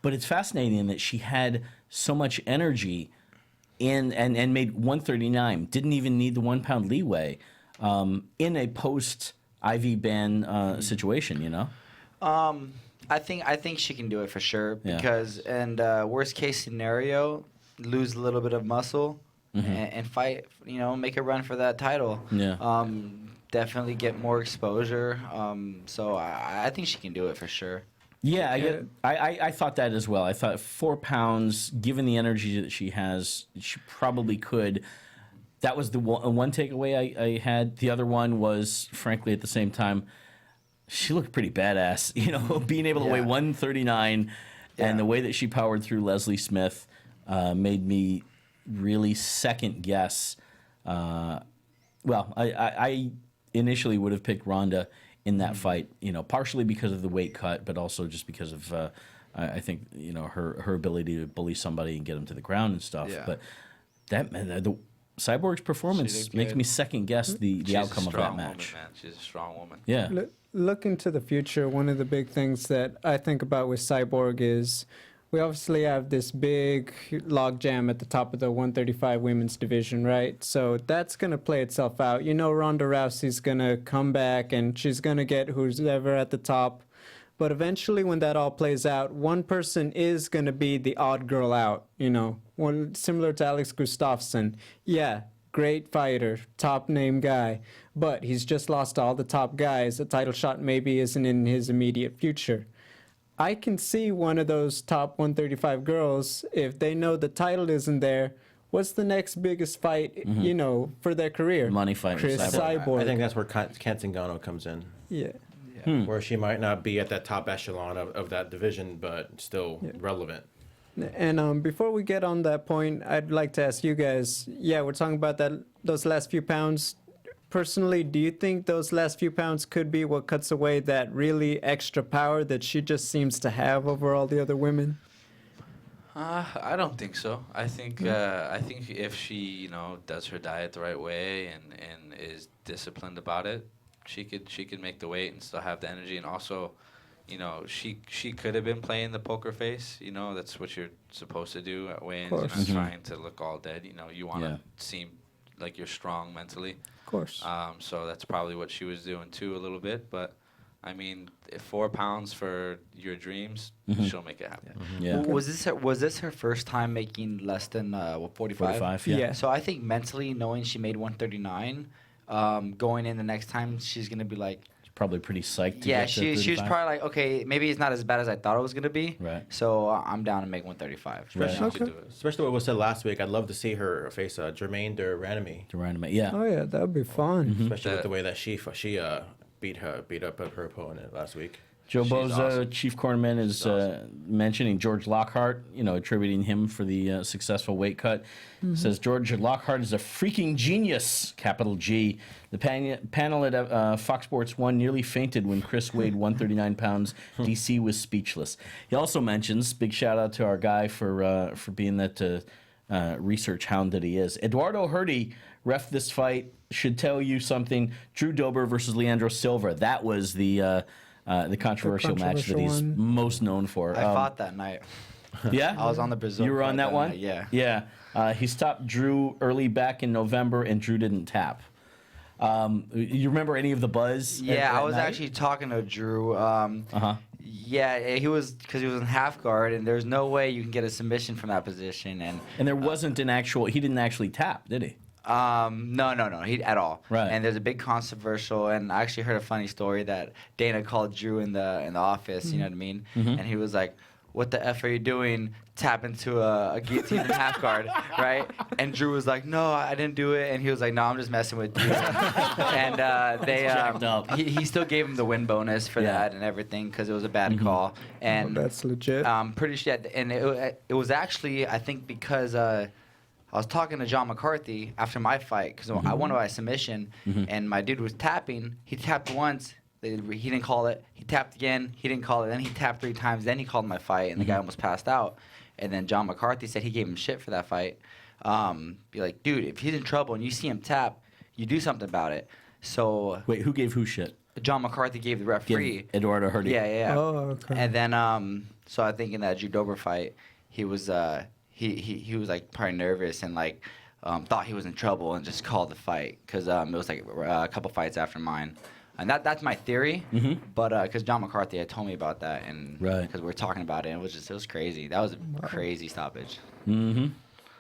But it's fascinating that she had so much energy and made 139. Didn't even need the 1 pound leeway in a post IV ban situation. You know. I think she can do it for sure Yeah. because worst case scenario, lose a little bit of muscle and fight. You know, make a run for that title. Yeah. Definitely get more exposure. So I think she can do it for sure. Yeah, I thought that as well. I thought 4 pounds, given the energy that she has, she probably could. That was the one takeaway I had. The other one was, frankly, at the same time, she looked pretty badass. You know, being able to weigh 139 and the way that she powered through Leslie Smith made me really second guess. Well, I initially would have picked Ronda in that fight, you know, partially because of the weight cut, but also just because of I think, you know, her ability to bully somebody and get them to the ground and stuff. Yeah. But that Cyborg's performance did makes good. me second guess the She's a outcome of that strong match. woman, man. She's a strong woman. Yeah. Look into the future. One of the big things that I think about with Cyborg is we obviously have this big logjam at the top of the 135 women's division, right? So that's going to play itself out. You know, Ronda Rousey's going to come back and she's going to get who's ever at the top. But eventually, when that all plays out, one person is going to be the odd girl out, you know, one similar to Alex Gustafsson. Yeah, great fighter, top name guy, but he's just lost all the top guys. A title shot maybe isn't in his immediate future. I can see one of those top 135 girls, if they know the title isn't there, what's the next biggest fight, you know, for their career? Money fight with Chris Cyborg. Cyborg. I think that's where Katzengano comes in, Yeah. where she might not be at that top echelon of that division, but still relevant. And before we get on that point, I'd like to ask you guys, yeah, we're talking about those last few pounds. Personally, do you think those last few pounds could be what cuts away that really extra power that she just seems to have over all the other women? I don't think so. I think if she does her diet the right way and is disciplined about it, she could make the weight and still have the energy. And also, she could have been playing the poker face. That's what you're supposed to do at weigh-ins. You're not trying to look all dead. You want to seem like you're strong mentally. Of course. So that's probably what she was doing too a little bit. But I mean, if 4 pounds for your dreams, she'll make it happen. Yeah. Was this her first time making less than 45? 45, yeah. So I think mentally, knowing she made 139, going in the next time, she's gonna be like, Probably pretty psyched to yeah, get to she was 35. probably like, okay, maybe it's not as bad as I thought it was gonna be. Right. So I'm down to make 135. Right. She could Okay. do it. Especially what was said last week. I'd love to see her face Jermaine Duranami, To random it. Yeah. Oh yeah, that would be fun. especially with That- the way that she beat up her opponent last week. Joe She's Boza, awesome. Chief Cornerman, is mentioning George Lockhart, attributing him for the successful weight cut. Says George Lockhart is a freaking genius, capital G. The panel at Fox Sports 1 nearly fainted when Chris weighed 139 pounds. DC was speechless. He also mentions, big shout out to our guy for being that research hound that he is. Eduardo Hurdy ref this fight. Should tell you something. Drew Dober versus Leandro Silva. That was the controversial match that he's one. most known for. I fought that night. Yeah? I was on the Brazil. You were on fight that one? night, yeah. Yeah. He stopped Drew early back in November, and Drew didn't tap. You remember any of the buzz? Yeah, at I was night? actually talking to Drew. Uh-huh. Yeah, he was because he was in half guard, and there's no way you can get a submission from that position. And there wasn't an actual... He didn't actually tap, did he? No, he at all. Right. And there's a big controversial, and I actually heard a funny story that Dana called Drew in the office. You know what I mean? And he was like, "What the f are you doing? Tap into a guillotine in half guard, right?" And Drew was like, "No, I didn't do it." And he was like, "No, I'm just messing with you." And they jacked up. he still gave him the win bonus for Yeah. that and everything because it was a bad call. And That's legit. pretty sure, and it was actually, I think, because I was talking to John McCarthy after my fight because I won by submission, and my dude was tapping. He tapped once, he didn't call it. He tapped again, he didn't call it. Then he tapped 3 times, then he called my fight, and the guy almost passed out. And then John McCarthy said he gave him shit for that fight. Be like, dude, if he's in trouble and you see him tap, you do something about it. So Wait, who gave who shit? John McCarthy gave the referee. Give Eduardo Hurdy. Yeah. Oh, okay. And then, so I think in that Drew Dober fight, he was he was like probably nervous and like thought he was in trouble and just called the fight because it was like a couple fights after mine. And that's my theory, but because John McCarthy had told me about that, and Right. because we were talking about it, and it was crazy. That was a crazy stoppage.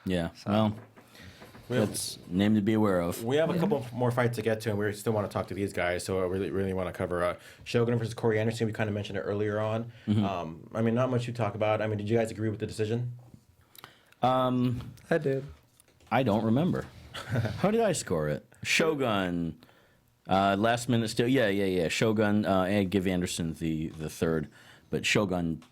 Yeah. Well, that's name to be aware of. We have a couple more fights to get to, and we still want to talk to these guys. So I really want to cover Shogun versus Corey Anderson. We kind of mentioned it earlier on. I mean, not much to talk about. I mean, did you guys agree with the decision? I did. I don't remember. How did I score it? Shogun. Last minute still. Yeah. Shogun. I'd give Anderson the third, but Shogun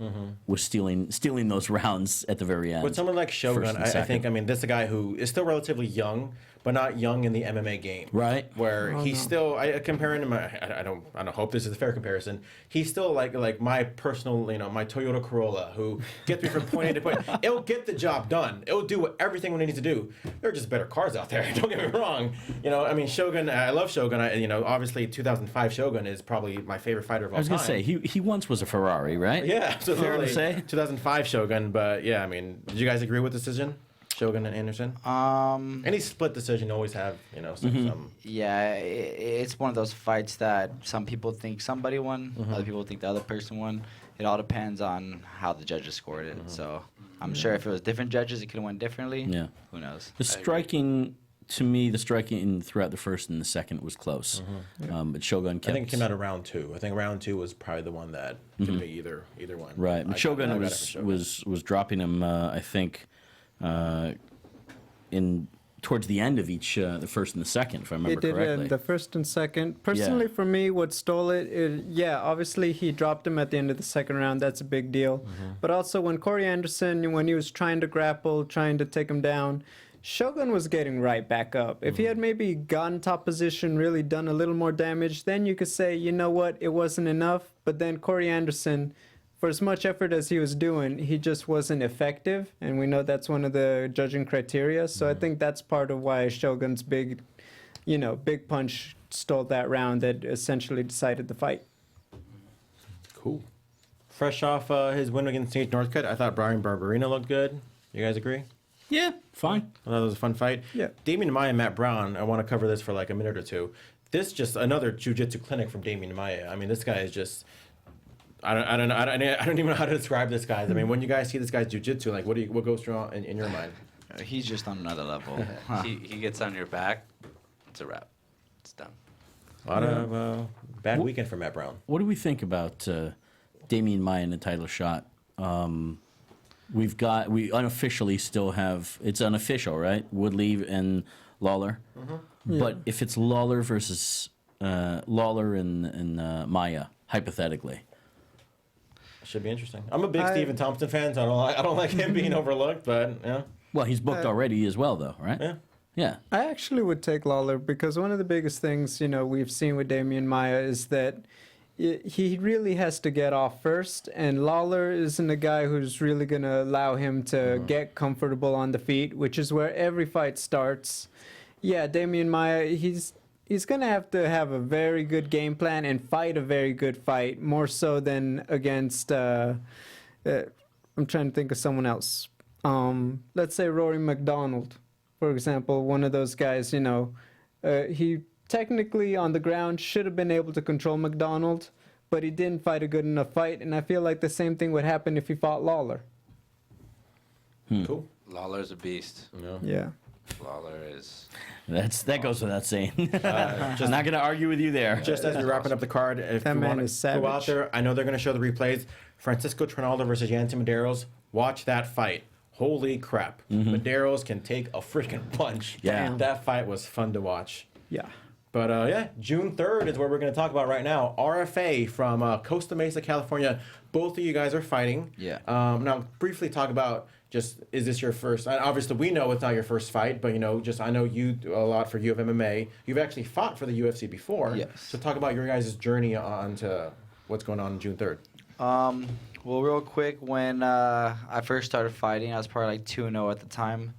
was stealing those rounds at the very end. With someone like First Shogun, and I second. think, I mean, this is a guy who is still relatively young, but not young in the MMA game. Right. Where he's still, I compare him. I don't hope this is a fair comparison. He's still like my personal, my Toyota Corolla, who gets me from point A to point. It'll get the job done. It'll do everything what it needs to do. There are just better cars out there. Don't get me wrong. I mean, Shogun. I love Shogun. Obviously 2005 Shogun is probably my favorite fighter of all time. I was gonna say he once was a Ferrari, right? Yeah, absolutely. Fair to say. 2005 Shogun, but yeah, I mean, did you guys agree with the decision? Shogun and Anderson? Any split decision always have, some. Yeah, it's one of those fights that some people think somebody won, other people think the other person won. It all depends on how the judges scored it. So I'm sure if it was different judges, it could have went differently. Yeah. Who knows? The striking throughout the first and the second was close. But Shogun kept... I think it came out of round 2. I think round 2 was probably the one that could be either one. Right. But Shogun was dropping him, I think, towards the end of each, the first and the second, if I remember correctly. The first and second. Personally, for me, what stole it, obviously he dropped him at the end of the second round. That's a big deal. But also when Corey Anderson, when he was trying to grapple, trying to take him down, Shogun was getting right back up. If he had maybe gotten top position, really done a little more damage, then you could say, you know what, it wasn't enough. But then Corey Anderson, for as much effort as he was doing, he just wasn't effective. And we know that's one of the judging criteria. So I think that's part of why Shogun's big punch stole that round that essentially decided the fight. Cool. Fresh off his win against Nate Northcutt, I thought Brian Barberina looked good. You guys agree? Yeah, fine. I thought it was a fun fight. Yeah. Damian Maia and Matt Brown, I want to cover this for like a minute or two. This just another jiu-jitsu clinic from Damian Maia. I mean, this guy is just... I don't even know how to describe this guy. I mean, when you guys see this guy's jiu-jitsu, like, what goes through in your mind? He's just on another level. He gets on your back, it's a wrap. It's done. A lot of bad weekend for Matt Brown. What do we think about Damian Maia in the title shot? We unofficially still have, it's unofficial, right? Woodley and Lawler. But if it's Lawler versus Lawler and Maia, hypothetically. Should be interesting. I'm a big Stephen Thompson fan, so I don't like him being overlooked, but yeah. Well, he's booked already as well, though, right? Yeah. Yeah. I actually would take Lawler because one of the biggest things, we've seen with Damian Maia is that he really has to get off first, and Lawler isn't a guy who's really going to allow him to get comfortable on the feet, which is where every fight starts. Yeah, Damian Maia, he's going to have a very good game plan and fight a very good fight, more so than against, I'm trying to think of someone else. Let's say Rory McDonald, for example, one of those guys, he technically on the ground should have been able to control McDonald, but he didn't fight a good enough fight, and I feel like the same thing would happen if he fought Lawler. Cool. Lawler's a beast. Yeah. Lawler is... That goes without saying. Just not going to argue with you there. Just as we're wrapping up the card, if That you man want is to go out savage. there, I know they're going to show the replays. Francisco Trinaldo versus Yancy Medeiros. Watch that fight. Holy crap. Medeiros can take a freaking punch. Yeah. That fight was fun to watch. Yeah. But June 3rd is what we're going to talk about right now. RFA from Costa Mesa, California. Both of you guys are fighting. Yeah. Now, briefly talk about is this your first? Obviously, we know it's not your first fight, but I know you do a lot for U of MMA. You've actually fought for the UFC before. Yes. So talk about your guys' journey on to what's going on June 3rd. Well, real quick, when I first started fighting, I was probably like 2-0 at the time.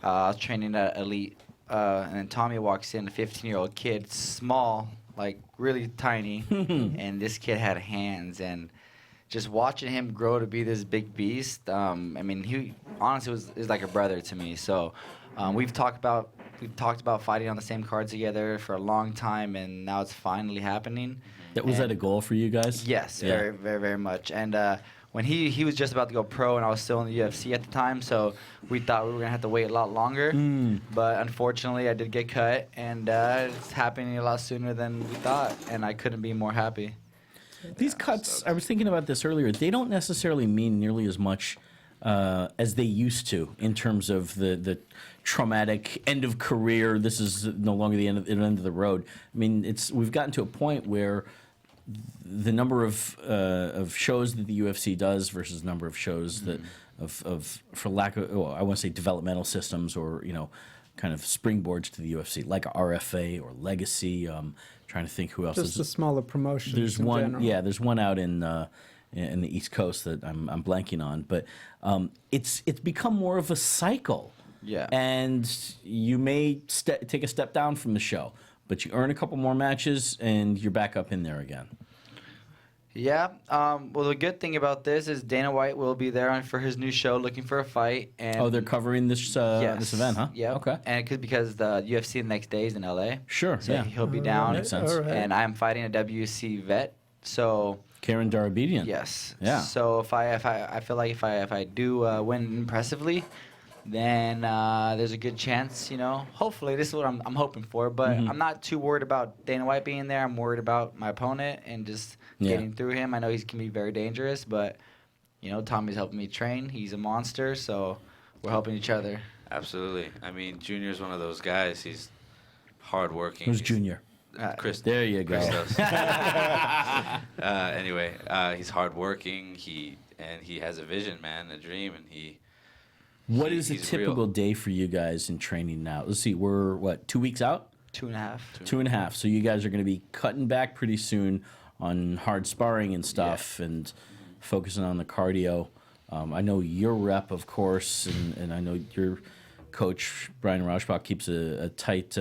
I was training at Elite, and then Tommy walks in, a 15-year-old kid, small, like really tiny, and this kid had hands, and just watching him grow to be this big beast, I mean, he honestly is like a brother to me. So we've talked about fighting on the same card together for a long time, and now it's finally happening. Was that a goal for you guys? Yes, Yeah. very, very, very much. And when he was just about to go pro, and I was still in the UFC at the time, so we thought we were gonna have to wait a lot longer. But unfortunately, I did get cut, and it's happening a lot sooner than we thought, and I couldn't be more happy. These cuts, I was thinking about this earlier, they don't necessarily mean nearly as much as they used to in terms of the traumatic end of career. This is no longer the end of the road. I mean, we've gotten to a point where the number of shows that the UFC does versus number of shows that of for lack of I want to say developmental systems or kind of springboards to the UFC, like RFA or Legacy. Trying to think who else. Just the smaller promotions. There's in one. general. Yeah, there's one out in the East Coast that I'm blanking on, but it's become more of a cycle. Yeah. And you may take a step down from the show, but you earn a couple more matches and you're back up in there again. Yeah. Well, the good thing about this is Dana White will be there for his new show, Looking for a Fight. And Oh, they're covering this this event, huh? Yeah. Okay. And because the UFC the next day is in LA. Sure. So yeah. he'll be down. Makes sense. All right. And I'm fighting a WC vet. So Karen Darabedian. yes. Yeah. So if I feel like if I do win impressively, then there's a good chance, hopefully this is what I'm hoping for, but I'm not too worried about Dana White being there. I'm worried about my opponent and just getting through him. I know he can be very dangerous, but Tommy's helping me train. He's a monster, so we're helping each other. Absolutely. I mean, Junior's one of those guys. He's hardworking. Who's He's- Junior? Chris. There you go. Christos. Anyway, he's hardworking. He has a vision, man, a dream, and What is a he's typical real. day for you guys in training now? Let's see, we're what, 2 weeks out? 2.5. 2.5. So you guys are going to be cutting back pretty soon on hard sparring and stuff, and focusing on the cardio. I know your rep, of course, and I know your coach Brian Rauschbach keeps a tight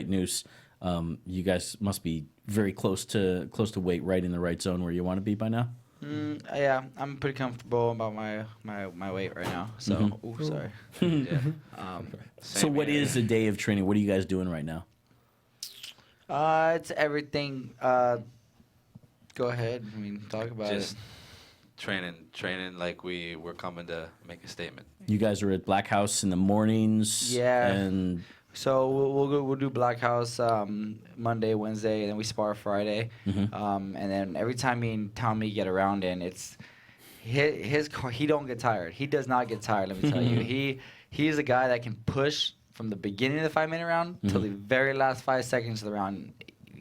noose. You guys must be very close to weight, right in the right zone where you want to be by now. Yeah, I'm pretty comfortable about my weight right now. So, sorry. yeah. So Same what here. is a day of training? What are you guys doing right now? It's everything. Go ahead. I mean, talk about Just it. training like we're coming to make a statement. You guys are at Black House in the mornings. Yeah. And So we'll do Black House Monday, Wednesday, and then we spar Friday. And then every time me and Tommy get around in, it's his car. He don't get tired. He does not get tired. Let me tell you. He's a guy that can push from the beginning of the 5-minute round till the very last 5 seconds of the round.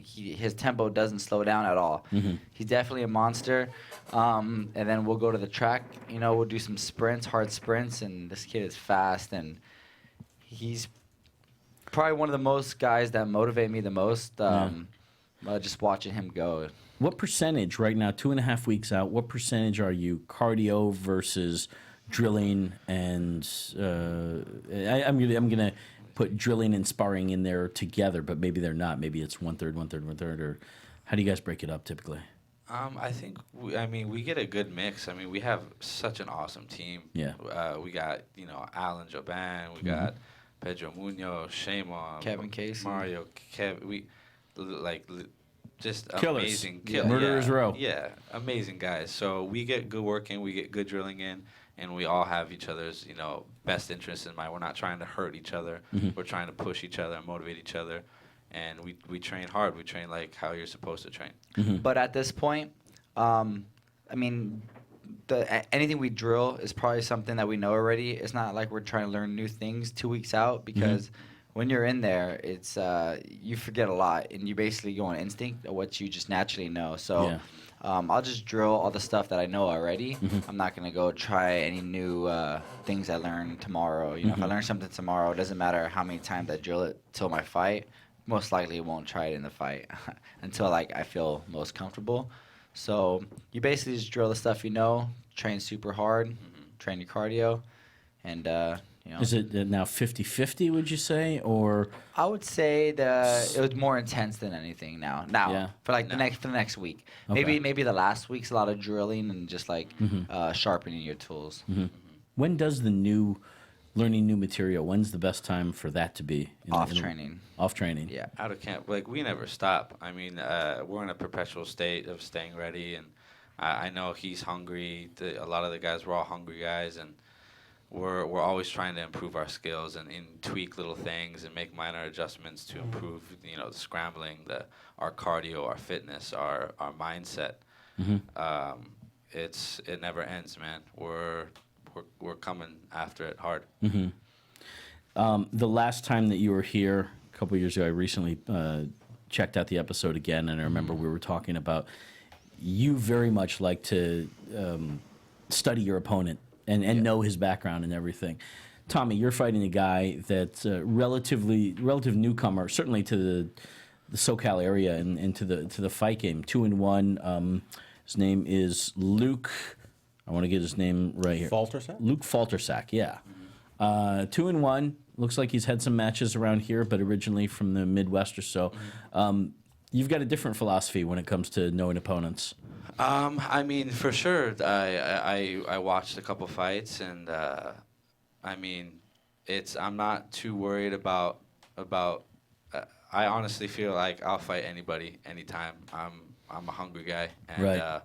His tempo doesn't slow down at all. He's definitely a monster. And then we'll go to the track. We'll do some sprints, hard sprints, and this kid is fast, and he's probably one of the most guys that motivate me the most. Just watching him go. what percentage right now, 2.5 weeks out, what percentage are you cardio versus drilling? And I'm gonna put drilling and sparring in there together, but maybe they're not. Maybe it's 1/3, 1/3, 1/3, or how do you guys break it up typically? I think we get a good mix. I mean, we have such an awesome team. Yeah. We got Alan Joban, we got Pedro Munoz, Shema, Kevin Casey. Mario, just Killers. amazing. Yeah. Murderers Row. Yeah, amazing guys. So we get good work in, we get good drilling in, and we all have each other's best interests in mind. We're not trying to hurt each other. We're trying to push each other and motivate each other. And we train hard. We train like how you're supposed to train. But at this point, anything we drill is probably something that we know already. It's not like we're trying to learn new things 2 weeks out, because when you're in there, it's you forget a lot, and you basically go on instinct of what you just naturally know. So I'll just drill all the stuff that I know already. I'm not going to go try any new things I learned tomorrow. If I learn something tomorrow, it doesn't matter how many times I drill it till my fight. Most likely won't try it in the fight until I feel most comfortable. So you basically just drill the stuff train super hard, train your cardio, and Is it now 50-50, would you say, or I would say that it was more intense than anything now. Yeah. For the next week. Okay. Maybe the last week's a lot of drilling and just sharpening your tools. when does learning new material, when's the best time for that to be? Off training. Off training. Yeah. Out of camp, we never stop. I mean, we're in a perpetual state of staying ready, and I know he's hungry. A lot of the guys, we're all hungry guys, and we're always trying to improve our skills and tweak little things and make minor adjustments to improve, the scrambling, our cardio, our fitness, our mindset. It never ends, man. We're coming after it hard. The last time that you were here, a couple of years ago, I recently checked out the episode again, and I remember we were talking about you very much like to study your opponent and know his background and everything. Tommy, you're fighting a guy that's relative newcomer, certainly to the SoCal area and to the fight game. 2-1. His name is Luke. I want to get his name right here. Faltersack? Luke Faltersack. Yeah. 2-1. Looks like he's had some matches around here, but originally from the Midwest or so. You've got a different philosophy when it comes to knowing opponents. I mean, for sure. I watched a couple fights, and I mean, I'm not too worried about. I honestly feel like I'll fight anybody, anytime. I'm a hungry guy, and Right.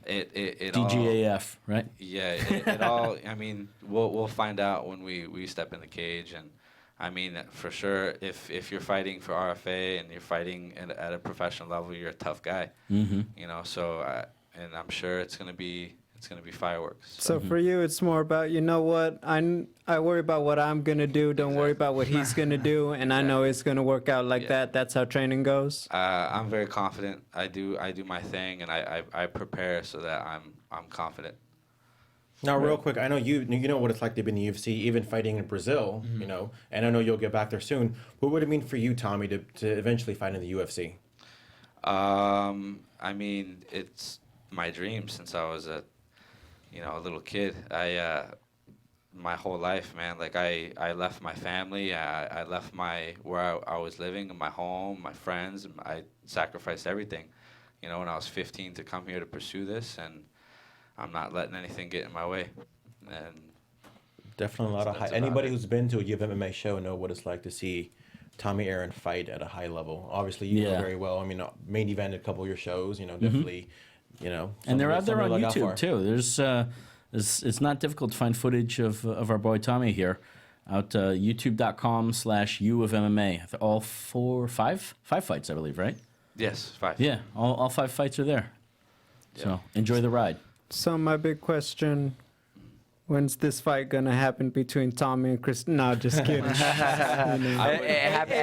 It DGAF, right? Yeah, it all. I mean, we'll find out when we step in the cage, and I mean, for sure, if you're fighting for RFA and you're fighting at a professional level, you're a tough guy. Mm-hmm. You know, so and I'm sure it's gonna be fireworks. So for you, it's more about, you know what, I worry about what I'm gonna do. Don't worry about what he's gonna do, and I know it's gonna work out like that. That's how training goes. I'm very confident. I do my thing, and I prepare so that I'm confident. Now, real quick, I know you know what it's like to be in the UFC, even fighting in Brazil, you know, and I know you'll get back there soon. What would it mean for you, Tommy, to eventually fight in the UFC? I mean, it's my dream since I was a little kid. My whole life, man. Like I left my family. I left where I was living, my home, my friends. I sacrificed everything, you know, when I was 15 to come here to pursue this, and I'm not letting anything get in my way. And Definitely a lot of high. Anybody who's been to a U of MMA show know what it's like to see Tommy Aaron fight at a high level. Obviously, you know very well. I mean, main evented a couple of your shows. You know, definitely. You know, And they're out there on something to look YouTube out for. too. It's not difficult to find footage of our boy Tommy here, out youtube.com/U of MMA. All five fights, I believe, right? yes, 5. Yeah, all 5 fights are there. So enjoy the ride. So my big question, when's this fight gonna happen between Tommy and Chris? No, just kidding. It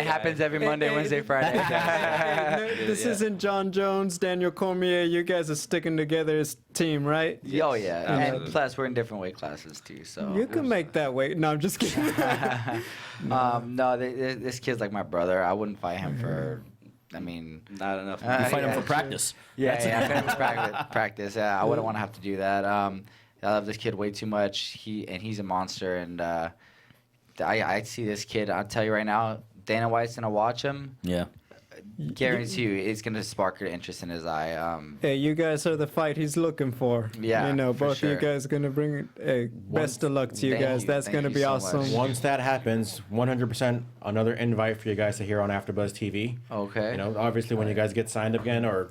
happens every Monday, Wednesday, Friday. This isn't John Jones, Daniel Cormier. You guys are sticking together as a team, right? Oh yeah, and Absolutely. plus we're in different weight classes too. So You can make that weight. No, I'm just kidding. no, this kid's like my brother. I wouldn't fight him for. I mean, Not enough. You fight him yeah. for practice. yeah, I'm fighting for practice. Yeah, I wouldn't want to have to do that. I love this kid way too much. He's a monster, and I see this kid. I'll tell you right now, Dana White's gonna watch him. Yeah. Guarantee you, it's gonna spark an interest in his eye. Hey, you guys are the fight he's looking for. Yeah, you know, for both of you sure. guys are gonna bring it. Hey, best of luck to you Thank guys. you. That's Thank gonna you be so much. awesome. Once that happens, 100% another invite for you guys to hear on AfterBuzz TV. Okay. You know, obviously when you guys get signed up again or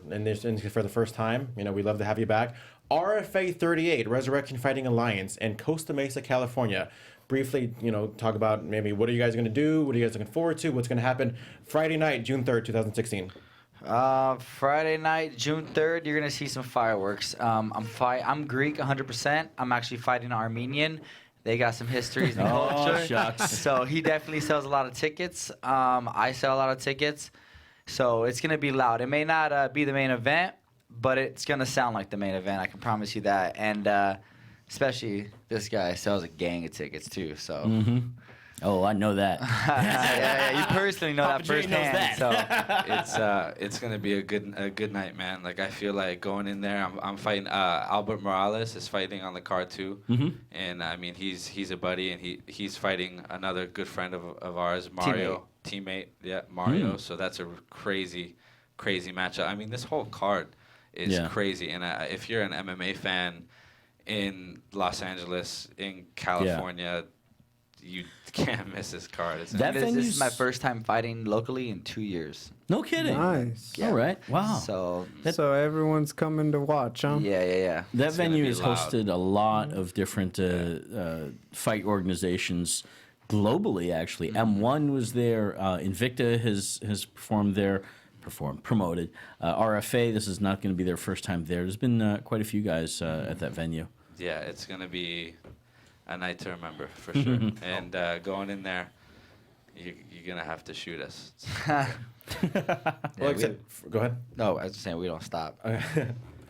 for the first time, you know, we'd love to have you back. RFA 38, Resurrection Fighting Alliance in Costa Mesa, California. Briefly, you know, talk about maybe what are you guys going to do? What are you guys looking forward to? What's going to happen Friday night, June 3rd, 2016. Friday night, June 3rd, you're gonna see some fireworks. I'm Greek 100%. I'm actually fighting an Armenian. They got some histories and Oh, culture. shucks. So he definitely sells a lot of tickets. I sell a lot of tickets. So it's gonna be loud. It may not be the main event, but it's gonna sound like the main event. I can promise you that. And especially this guy sells a gang of tickets too. So. Mm-hmm. Oh, I know that. yeah, you personally know Papa that J knows firsthand. that. So. It's gonna be a good night, man. Like I feel like going in there, I'm fighting. Albert Morales is fighting on the card too, and I mean he's a buddy, and he's fighting another good friend of ours, Mario, teammate. Yeah, Mario. So that's a crazy matchup. I mean this whole card is crazy, and if you're an MMA fan in Los Angeles, in California. You can't miss this card. It's That This is venue's- my first time fighting locally in 2 years. No kidding. Nice. All right. Wow. So, So everyone's coming to watch, huh? yeah. That It's gonna venue be has loud. hosted a lot of different fight organizations globally, actually. M1 was there. Invicta has promoted. RFA, this is not going to be their first time there. There's been quite a few guys at that venue. Yeah, it's gonna be a night to remember for sure. And going in there, you're gonna have to shoot us. Well, except, go ahead. No, I was just saying we don't stop.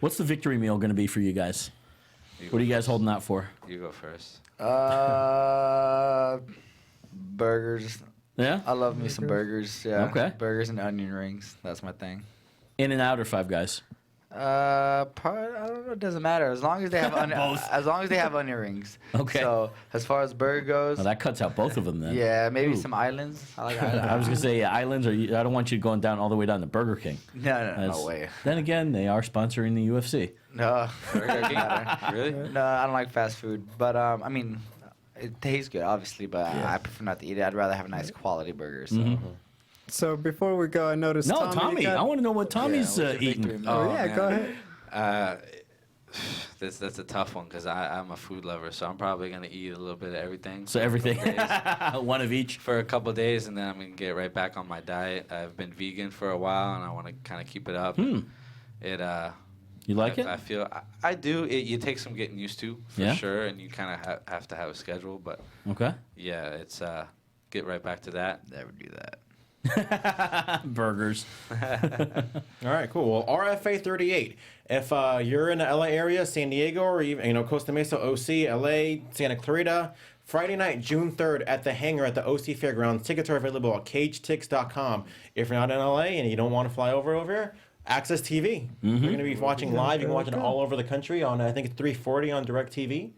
What's the victory meal going to be for you guys? What are you guys holding out for? You go first. Burgers. Yeah? I love me some burgers. Yeah. Okay. Burgers and onion rings. That's my thing. In and Out or Five Guys? I don't know. It doesn't matter as long as they have as long as they have onion rings. Okay. So as far as burger goes, Well, that cuts out both of them then. yeah, maybe Ooh. some islands. I like islands. I was gonna say islands, or I don't want you going down all the way down to Burger King. No, That's- no way. Then again, they are sponsoring the UFC. No, Burger doesn't King? matter. Really? No, I don't like fast food. But I mean, it tastes good, obviously. But I prefer not to eat it. I'd rather have a nice quality burger. So. So before we go, I noticed No, Tommy. I want to know what Tommy's what's your eating. victory? Oh, yeah, man. go ahead. That's a tough one because I'm a food lover, so I'm probably gonna eat a little bit of everything. So for a couple everything, days. one of each. For a couple days, and then I'm gonna get right back on my diet. I've been vegan for a while, and I want to kind of keep it up. It You like it? I feel I do. You take some getting used to for Yeah? sure, and you kind of have to have a schedule. But Okay. yeah, it's get right back to that. Never do that. Burgers. All right, cool. Well, RFA 38. If you're in the LA area, San Diego, or even Costa Mesa, OC, LA, Santa Clarita, Friday night, June 3rd, at the Hangar at the OC Fairgrounds. Tickets are available at cagetix.com. If you're not in LA and you don't want to fly over here, Access TV. You're going to be watching live. You can watch it all over the country on, I think it's 340 on DirecTV.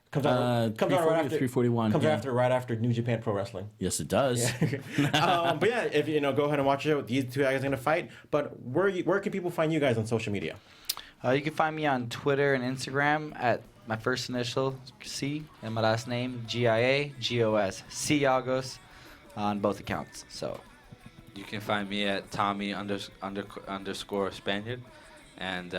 Comes out 340 right or after 341, Comes yeah. right after New Japan Pro Wrestling. Yes, it does. But yeah, if go ahead and watch it. These two guys are gonna fight. But where can people find you guys on social media? You can find me on Twitter and Instagram at my first initial C and my last name Giagos Glagos on both accounts. So You can find me at Tommy underscore Spaniard, and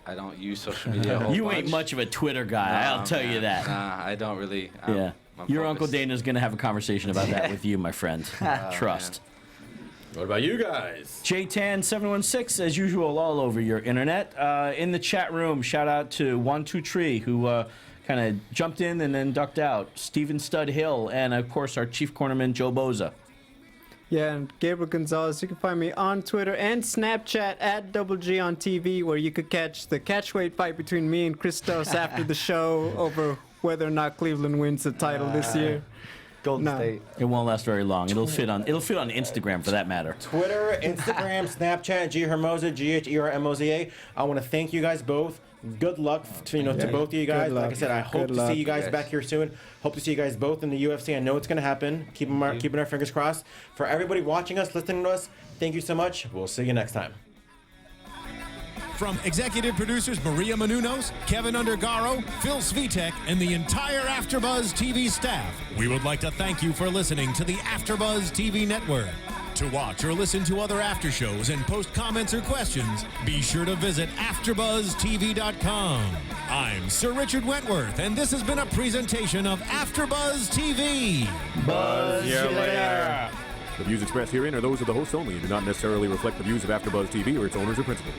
I don't use social media. A whole You bunch. ain't much of a Twitter guy, I'll tell you that. Nah, I don't really. Yeah. I'm Your Uncle focused. Dana's going to have a conversation about that with you, my friend. Trust. What about you guys? JTan716, as usual, all over your internet. In the chat room, shout out to 123, who kind of jumped in and then ducked out. Steven Stud Hill, and of course, our chief cornerman, Joe Boza. Yeah, and Gabriel Gonzalez. You can find me on Twitter and Snapchat at Double G on TV, where you could catch the catchweight fight between me and Christos after the show over whether or not Cleveland wins the title this year. Golden No. State. It won't last very long. It'll fit on Instagram for that matter. Twitter, Instagram, Snapchat, G Hermoza, GHERMOZA. I want to thank you guys both. Good luck to both of you guys. Good Like I luck. said, I hope Good to see luck. you guys Yes. back here soon. Hope to see you guys both in the UFC. I know it's going to happen. Keeping our fingers crossed. For everybody watching us, listening to us, thank you so much. We'll see you next time. From executive producers Maria Menounos, Kevin Undergaro, Phil Svitek, and the entire AfterBuzz TV staff, we would like to thank you for listening to the AfterBuzz TV network. To watch or listen to other after shows and post comments or questions, be sure to visit AfterBuzzTV.com. I'm Sir Richard Wentworth, and this has been a presentation of AfterBuzz TV. Buzz you later. The views expressed herein are those of the hosts only and do not necessarily reflect the views of AfterBuzz TV or its owners or principals.